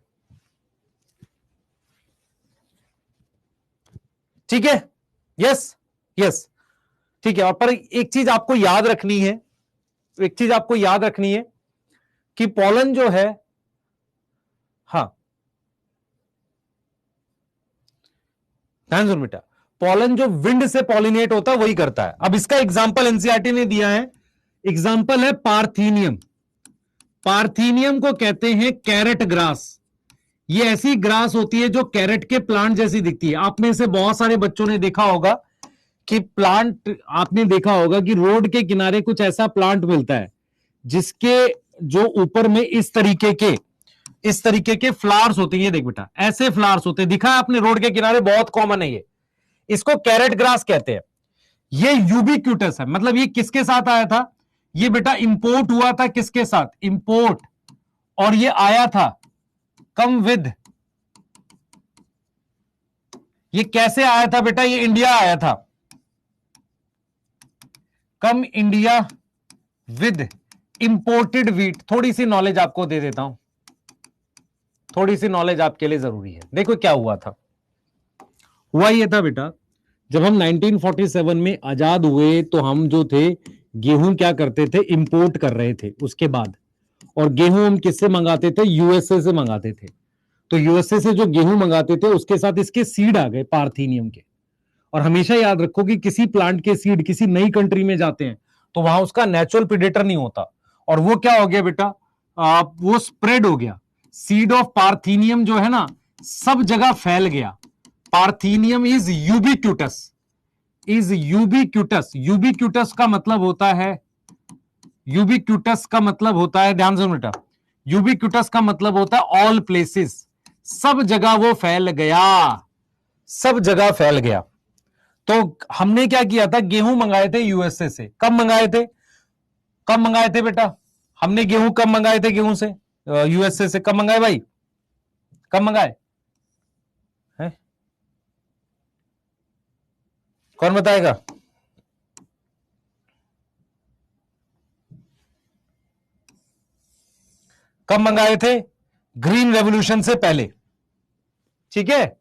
[SPEAKER 2] ठीक है, यस यस, ठीक है। और पर एक चीज आपको याद रखनी है, एक चीज आपको याद रखनी है कि पॉलन जो है, हाँ ध्यान सुन बेटा, पॉलन जो विंड से पॉलिनेट होता है वही करता है। अब इसका एग्जांपल एनसीईआरटी ने दिया है, एग्जांपल है पार्थीनियम। पार्थीनियम को कहते हैं कैरेट ग्रास। ये ऐसी ग्रास होती है जो कैरेट के प्लांट जैसी दिखती है। आप में से बहुत सारे बच्चों ने देखा होगा कि प्लांट, आपने देखा होगा कि रोड के किनारे कुछ ऐसा प्लांट मिलता है जिसके जो ऊपर में इस तरीके के फ्लावर्स होते हैं। ये देख बेटा, ऐसे फ्लावर्स होते हैं, दिखा है आपने रोड के किनारे, बहुत कॉमन है ये। इसको कैरेट ग्रास कहते हैं। ये यूबिक्यूटस है, मतलब ये किसके साथ आया था, ये बेटा इंपोर्ट हुआ था, किसके साथ, इंपोर्ट, और ये आया था कम विद, ये कैसे आया था बेटा, ये इंडिया आया था, come India with imported wheat. थोड़ी सी नॉलेज आपको दे देता हूं, थोड़ी सी नॉलेज आपके लिए जरूरी है। देखो क्या हुआ था, हुआ ये था बेटा, जब हम 1947 में आजाद हुए तो हम जो थे गेहूं क्या करते थे, इंपोर्ट कर रहे थे उसके बाद। और गेहूं हम किससे मंगाते थे, यूएसए से मंगाते थे। तो यूएसए से जो गेहूं मंगाते थे उसके साथ इसके सीड आ गए पार्थीनियम के। और हमेशा याद रखो कि किसी प्लांट के सीड किसी नई कंट्री में जाते हैं तो वहां उसका नेचुरल प्रेडेटर नहीं होता, और वो क्या हो गया बेटा, वो स्प्रेड हो गया। सीड ऑफ पार्थीनियम जो है ना, सब जगह फैल गया। Parthenium is ubiquitous, is ubiquitous. Ubiquitous का मतलब होता है, यूबिक्यूटस का मतलब होता है, ध्यान से बेटा, यूबिक्यूटस का मतलब होता है ऑल प्लेसेस, सब जगह वो फैल गया, सब जगह फैल गया। तो हमने क्या किया था, गेहूं मंगाए थे यूएसए से। कब मंगाए थे, कब मंगाए थे बेटा, हमने गेहूं कब मंगाए थे, गेहूं से यूएसए से कब मंगाए भाई, कब मंगाए हैं, कौन बताएगा, कब मंगाए थे, ग्रीन रेवोल्यूशन से पहले, ठीक है,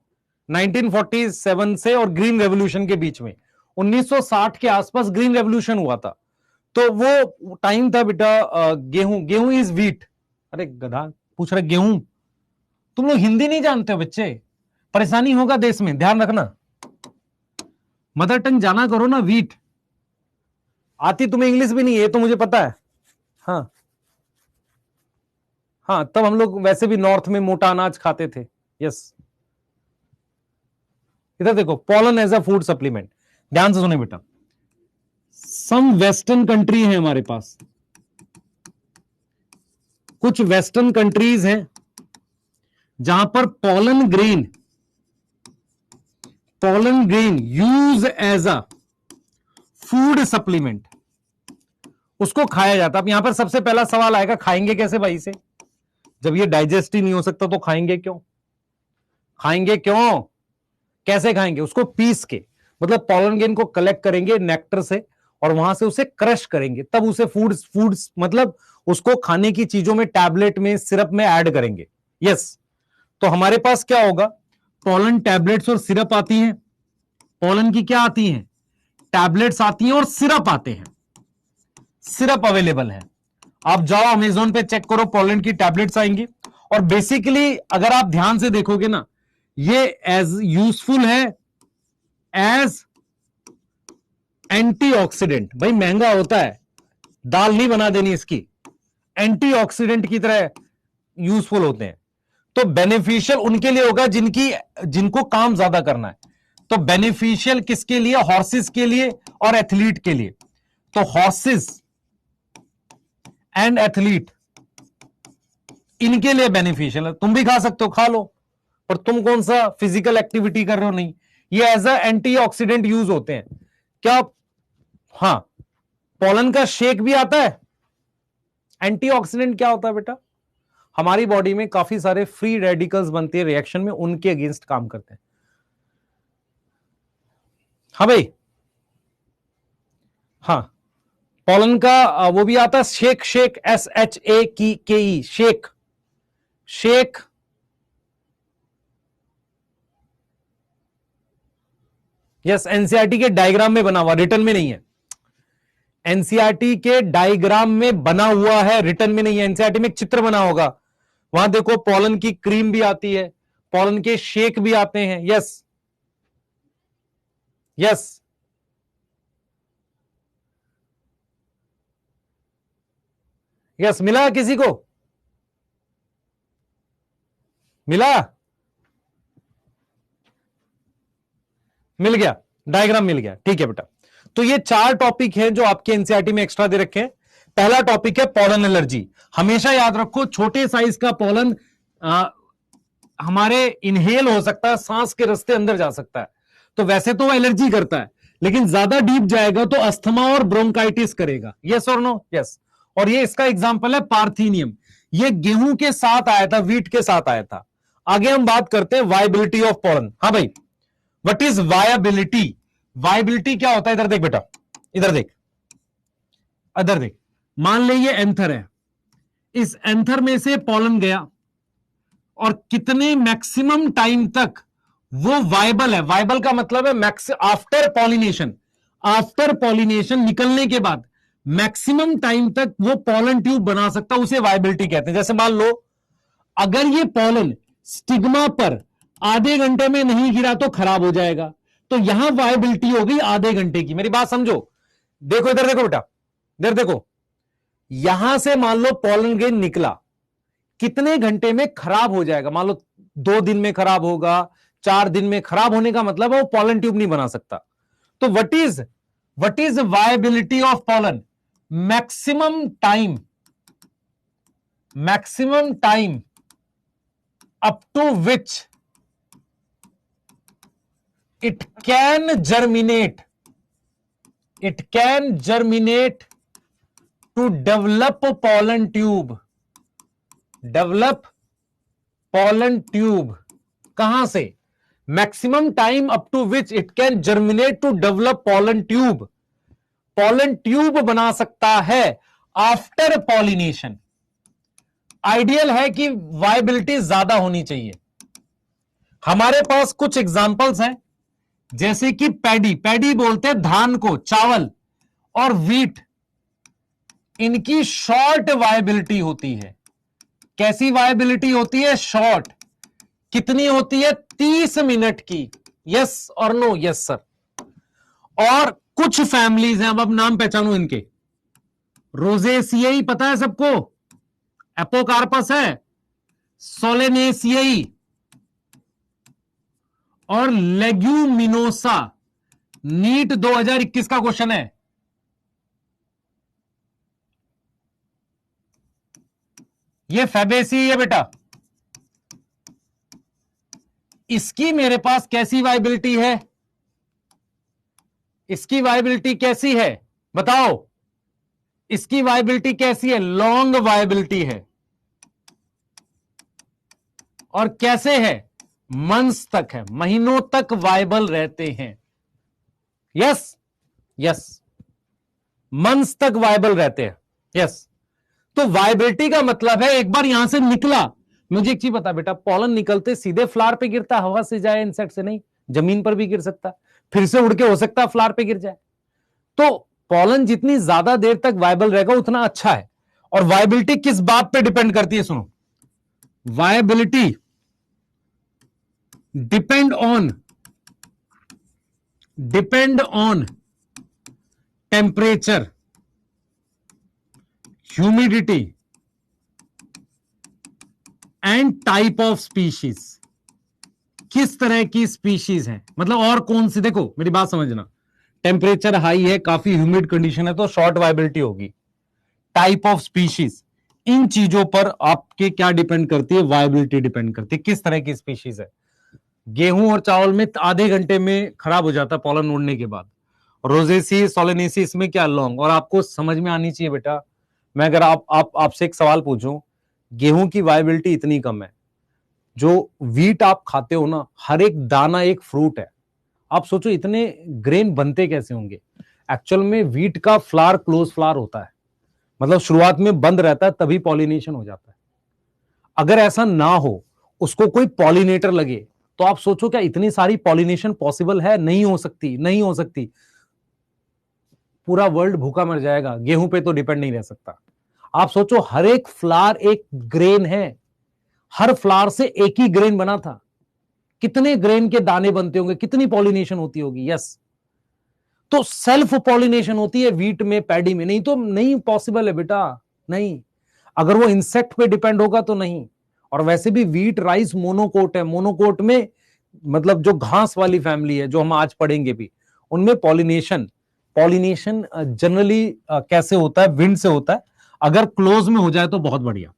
[SPEAKER 2] 1947 से और ग्रीन रेवोल्यूशन के बीच में 1960 के आसपास ग्रीन रेवोल्यूशन हुआ था। तो वो टाइम था बेटा, गेहूं, गेहूं इज व्हीट। अरे गधा पूछ रहे गेहूं, तुम लोग हिंदी नहीं जानते हो बच्चे, परेशानी होगा देश में, ध्यान रखना, मदर टंग जाना करो ना। व्हीट आती तुम्हें इंग्लिश भी नहीं है, तो मुझे पता है, हाँ हाँ, तब हम लोग वैसे भी नॉर्थ में मोटा अनाज खाते थे, यस। इधर देखो, pollen as a food supplement, ध्यान से सुने बेटा। सम वेस्टर्न कंट्री है हमारे पास, कुछ वेस्टर्न कंट्रीज हैं जहां पर pollen grain use as a food supplement, उसको खाया जाता। अब यहां पर सबसे पहला सवाल आएगा, खाएंगे कैसे भाई से, जब ये डाइजेस्ट ही नहीं हो सकता तो खाएंगे क्यों, खाएंगे क्यों, कैसे खाएंगे, उसको पीस के, मतलब पॉलन ग्रेन को कलेक्ट करेंगे नेक्टर से और वहां से उसे क्रश करेंगे, तब उसे फूड्स मतलब उसको खाने की चीजों में, टैबलेट में, सिरप में ऐड करेंगे, यस। तो हमारे पास क्या होगा, पॉलन टैबलेट्स और सिरप आती हैं। पॉलन की क्या आती हैं, टैबलेट्स आती हैं और सिरप आते हैं, सिरप अवेलेबल है। आप जाओ अमेजोन पे चेक करो, पॉलन की टैबलेट्स आएंगी। और बेसिकली अगर आप ध्यान से देखोगे ना, ये एज यूजफुल है एज एंटीऑक्सीडेंट, भाई महंगा होता है, दाल नहीं बना देनी इसकी, एंटीऑक्सीडेंट की तरह यूजफुल होते हैं। तो बेनिफिशियल उनके लिए होगा जिनको काम ज्यादा करना है। तो बेनिफिशियल किसके लिए? हॉर्सेस के लिए और एथलीट के लिए। तो हॉर्सेस एंड एथलीट इनके लिए बेनिफिशियल है। तुम भी खा सकते हो, खा लो, पर तुम कौन सा फिजिकल एक्टिविटी कर रहे हो? नहीं, ये एज अ एंटीऑक्सीडेंट यूज होते हैं। क्या? हां, पोलन का शेक भी आता है। एंटीऑक्सीडेंट क्या होता है बेटा? हमारी बॉडी में काफी सारे फ्री रेडिकल्स बनते हैं रिएक्शन में, उनके अगेंस्ट काम करते हैं। हाँ भाई, हाँ, पोलन का वो भी आता है shake, shake SHAKE, shake, shake. Yes, NCERT के डायग्राम में बना हुआ, रिटर्न में नहीं है। एनसीईआरटी के डायग्राम में बना हुआ है, रिटर्न में नहीं है। एनसीईआरटी में एक चित्र बना होगा, वहां देखो पोलन की क्रीम भी आती है, पोलन के शेक भी आते हैं। Yes, yes, yes. मिला किसी को? मिला? मिल गया, डायग्राम मिल गया, ठीक है बेटा। तो ये 4 टॉपिक हैं जो आपके एनसीईआरटी में एक्स्ट्रा दे रखे हैं। पहला टॉपिक है पोलन एलर्जी। हमेशा याद रखो, छोटे साइज का पोलन हमारे इनहेल हो सकता है, सांस के रास्ते अंदर जा सकता है, तो वैसे तो वो एलर्जी करता है, लेकिन ज्यादा डीप जाएगा तो अस्थमा और ब्रोंकाइटिस करेगा। यस और नो? यस। और ये इसका एग्जांपल है पार्थीनियम। ये गेहूं के साथ आया था, वीट के साथ आया था। आगे हम बात करते हैं वायबिलिटी ऑफ पोलन। हाँ भाई, व्हाट इज वायबिलिटी? वायबिलिटी क्या होता है? इधर देख बेटा, इधर देख, इधर देख। मान ले ये एंथर है, इस एंथर में से पोलन गया और कितने मैक्सिमम टाइम तक वो वायबल है। वायबल का मतलब है आफ्टर पॉलिनेशन, आफ्टर पॉलिनेशन निकलने के बाद मैक्सिमम टाइम तक वो पोलन ट्यूब बना सकता, उसे वायबिलिटी कहते हैं। जैसे मान लो, अगर ये पोलन स्टिग्मा पर आधे घंटे में नहीं गिरा तो खराब हो जाएगा, तो यहां वायबिलिटी हो गई आधे घंटे की। मेरी बात समझो, देखो इधर देखो बेटा, इधर देखो, यहां से मान लो पोलन ग्रेन निकला, कितने घंटे में खराब हो जाएगा? मान लो 2 दिन में खराब होगा, 4 दिन में खराब होने का मतलब है वो पोलन ट्यूब नहीं बना सकता। तो what is viability of pollen? Maximum time up to which it can germinate to develop pollen tube। कहां से? Maximum time up to which it can germinate to develop pollen tube बना सकता है after pollination. Ideal है कि viability ज्यादा होनी चाहिए। हमारे पास कुछ एग्जांपल्स हैं, जैसे कि पैडी बोलते हैं धान को, चावल, और वीट, इनकी शॉर्ट वायबिलिटी होती है। कैसी वायबिलिटी होती है? शॉर्ट। कितनी होती है? 30 मिनट की। यस और नो? Yes sir. और कुछ फैमिलीज हैं, अब नाम पहचानो इनके। रोजेसियाई पता है सबको, एपोकार्पस है, सोलेनेसियाई और लेग्यूमिनोसा। नीट 2021 का क्वेश्चन है। ये फैबेसी है बेटा। इसकी मेरे पास कैसी वायबिलिटी है? इसकी वायबिलिटी कैसी है बताओ? इसकी वायबिलिटी कैसी है? लॉन्ग वायबिलिटी है। और कैसे है? मंथ्स तक है, महीनों तक वायबल रहते हैं। यस, यस, मंथ्स तक वायबल रहते हैं। यस। तो वायबिलिटी का मतलब है एक बार यहां से निकला। मुझे एक चीज बता बेटा, पोलन निकलते सीधे फ्लावर पे गिरता, हवा से जाए, इंसेक्ट से नहीं, जमीन पर भी गिर सकता, फिर से उड़ के हो सकता है फ्लावर पे गिर जाए। तो पोलन जितनी ज्यादा देर तक वायबल रहेगा उतना अच्छा है। और वायबिलिटी किस बात पे डिपेंड करती है? सुनो, viability depend on temperature, humidity and type of species, किस तरह की स्पीशीज है, मतलब और कौन सी, देखो मेरी बात समझना, टेम्परेचर हाई है, काफी ह्यूमिड कंडीशन है तो शॉर्ट वाइबिलिटी होगी। टाइप ऑफ स्पीशीज, इन चीजों पर आपके क्या डिपेंड करती है, वाइबिलिटी डिपेंड करती है, किस तरह की स्पीशीज है। गेहूं और चावल में आधे घंटे में खराब हो जाता है पॉलन उड़ने के बाद, रोजेसी सोलेनेसी इसमें क्या लॉन्ग। और आपको समझ में आनी चाहिए बेटा, मैं अगर आपसे एक सवाल पूछूं, गेहूं की वाइबिलिटी इतनी कम है, जो वीट आप खाते हो ना, हर एक दाना एक फ्रूट है। आप सोचो इतने ग्रेन बनते कैसे होंगे। एक्चुअल में वीट का फ्लावर क्लोज फ्लावर होता है, मतलब शुरुआत में बंद रहता है तभी पॉलिनेशन हो जाता है। अगर ऐसा ना हो, उसको कोई पॉलिनेटर लगे, तो आप सोचो क्या इतनी सारी पॉलिनेशन पॉसिबल है, नहीं हो सकती, नहीं हो सकती। पूरा वर्ल्ड भूखा मर जाएगा, गेहूं पे तो डिपेंड नहीं रह सकता। आप सोचो हर एक फ्लावर एक ग्रेन है, हर फ्लावर से एक ही ग्रेन बना था, कितने ग्रेन के दाने बनते होंगे, कितनी पॉलिनेशन होती होगी। यस, तो सेल्फ पॉलिनेशन होती है वीट में, पैडी में, नहीं तो नहीं पॉसिबल है बेटा, नहीं। अगर वो इंसेक्ट पे डिपेंड होगा तो नहीं। और वैसे भी वीट राइस मोनोकोट है, मोनोकोट में मतलब जो घास वाली फैमिली है जो हम आज पढ़ेंगे भी, उनमें पॉलिनेशन पॉलिनेशन जनरली कैसे होता है, विंड से होता है। अगर क्लोज में हो जाए तो बहुत बढ़िया।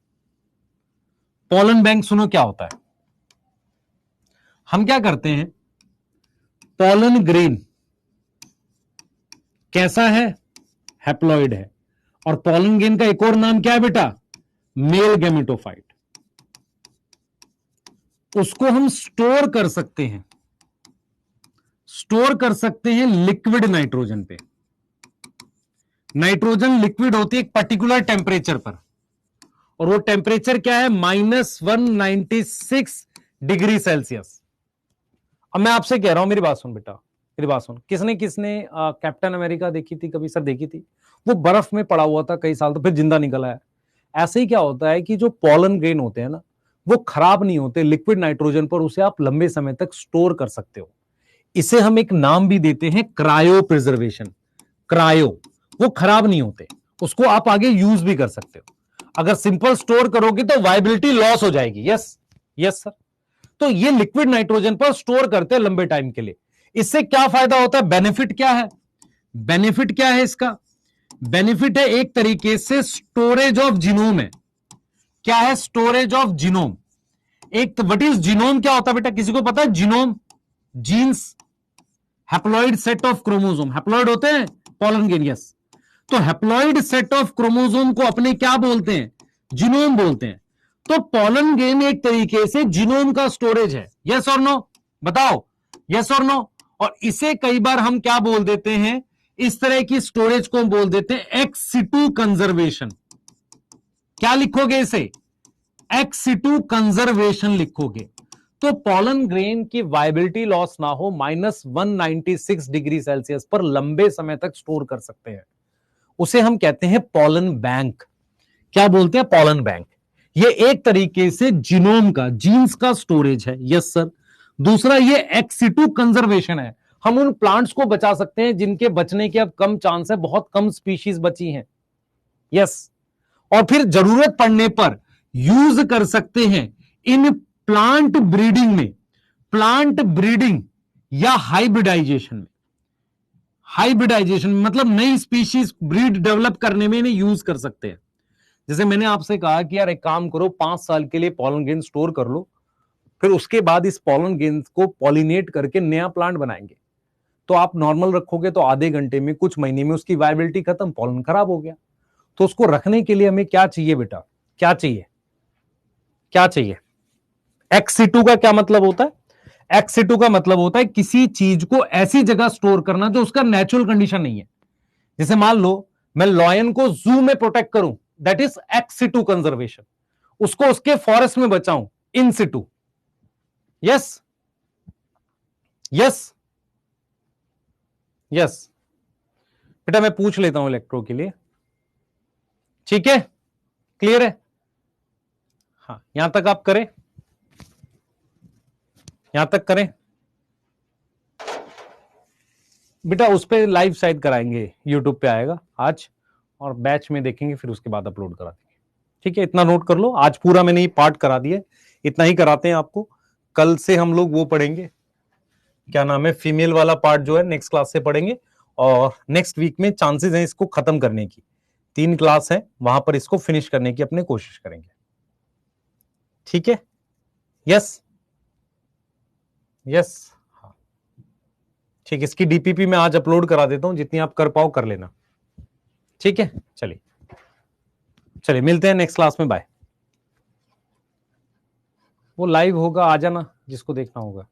[SPEAKER 2] पॉलन बैंक सुनो क्या होता है। हम क्या करते हैं, पॉलन ग्रेन कैसा है, हैप्लॉइड है। और पॉलन ग्रेन का एक और नाम क्या है बेटा, मेल गैमेटोफाइट। उसको हम स्टोर कर सकते हैं, स्टोर कर सकते हैं लिक्विड नाइट्रोजन पे। नाइट्रोजन लिक्विड होती है एक पर्टिकुलर टेम्परेचर पर, और वो टेम्परेचर क्या है, -196 डिग्री सेल्सियस। अब मैं आपसे कह रहा हूं, मेरी बात सुन बेटा, मेरी बात सुन। किसने किसने कैप्टन अमेरिका देखी थी कभी, सर देखी थी? वो बर्फ में पड़ा हुआ था कई साल, तो फिर जिंदा निकल आया। ऐसे ही क्या होता है कि जो पॉलन ग्रेन होते हैं ना, वो खराब नहीं होते लिक्विड नाइट्रोजन पर, उसे आप लंबे समय तक स्टोर कर सकते हो। इसे हम एक नाम भी देते हैं, क्रायो प्रिजर्वेशन। क्रायो, वो खराब नहीं होते, उसको आप आगे यूज भी कर सकते हो। अगर सिंपल स्टोर करोगे तो वाइबिलिटी लॉस हो जाएगी। Yes, yes sir. तो ये लिक्विड नाइट्रोजन पर स्टोर करते हैं लंबे टाइम के लिए। इससे क्या फायदा होता है, बेनिफिट क्या है, बेनिफिट क्या है इसका? बेनिफिट है एक तरीके से स्टोरेज ऑफ जीनोम है। क्या है, स्टोरेज ऑफ जीनोम। एक व्हाट इज जीनोम, क्या होता है बेटा, किसी को पता है? Genome, genes, haploid set of chromosome, haploid होते हैं पॉलन ग्रेन। यस, तो हैप्लॉइड सेट ऑफ क्रोमोसोम को अपने क्या बोलते हैं, जीनोम बोलते हैं। तो पॉलन ग्रेन एक तरीके से जीनोम का स्टोरेज है। यस और नो, बताओ, यस और नो। और इसे कई बार हम क्या बोल देते हैं, इस तरह की स्टोरेज को हम बोल देते हैं एक्स सिटू कंजर्वेशन। क्या लिखोगे इसे, एक्स सिटू कंजर्वेशन लिखोगे। तो पॉलन ग्रेन की वाइबिलिटी लॉस ना हो, -196 डिग्री सेल्सियस पर लंबे समय तक स्टोर कर सकते हैं। उसे हम कहते हैं पॉलन बैंक। क्या बोलते हैं, पॉलन बैंक। ये एक तरीके से जीनोम का, जीन्स का स्टोरेज है। Yes sir. दूसरा ये एक्स सिटू कंजर्वेशन है, हम उन प्लांट्स को बचा सकते हैं जिनके बचने के अब कम चांस है, बहुत कम स्पीशीज बची हैं। यस, और फिर जरूरत पड़ने पर यूज कर सकते हैं इन प्लांट ब्रीडिंग में, प्लांट ब्रीडिंग या हाइब्रिडाइजेशन में। हाइब्रिडाइजेशन मतलब नई स्पीशीज ब्रीड डेवलप करने में इन्हें यूज कर सकते हैं। जैसे मैंने आपसे कहा कि यार एक काम करो, 5 साल के लिए पॉलन ग्रेन स्टोर कर लो, फिर उसके बाद इस पॉलन ग्रेन को पॉलिनेट करके नया प्लांट बनाएंगे। तो आप नॉर्मल रखोगे तो आधे घंटे में, कुछ महीने में उसकी वाइबिलिटी खत्म, पॉलन खराब हो गया। तो उसको रखने के लिए हमें क्या चाहिए बेटा, क्या चाहिए, क्या चाहिए? एक्स सिटू का क्या मतलब होता है? एक्स सिटू का मतलब होता है किसी चीज को ऐसी जगह स्टोर करना जो उसका नेचुरल कंडीशन नहीं है। जैसे मान लो मैं लॉयन को जू में प्रोटेक्ट करूं, that is ex situ conservation. उसको उसके फॉरेस्ट में बचाऊं, इन सिटू। Yes, yes, yes. बेटा मैं पूछ लेता हूं इलेक्ट्रो के लिए, ठीक है, क्लियर है? हाँ, यहां तक आप करें, यहां तक करें।
[SPEAKER 1] बेटा उस पे लाइव शायद कराएंगे, यूट्यूब पे आएगा आज, और बैच में देखेंगे, फिर उसके बाद अपलोड करा देंगे। ठीक है, इतना नोट कर लो। आज पूरा मैंने ये पार्ट करा दिए, इतना ही कराते हैं आपको। कल से हम लोग वो पढ़ेंगे, क्या नाम है, फीमेल वाला पार्ट जो है नेक्स्ट क्लास से पढ़ेंगे, और नेक्स्ट वीक में चांसेस हैं इसको खत्म करने की। 3 क्लास है, वहां पर इसको फिनिश करने की अपने कोशिश करेंगे। ठीक है, यस यस, हाँ ठीक, इसकी डीपीपी मैं आज अपलोड करा देता हूं, जितनी आप कर पाओ कर लेना। ठीक है, चलिए चलिए मिलते हैं नेक्स्ट क्लास में, बाय। वो लाइव होगा, आ जाना जिसको देखना होगा।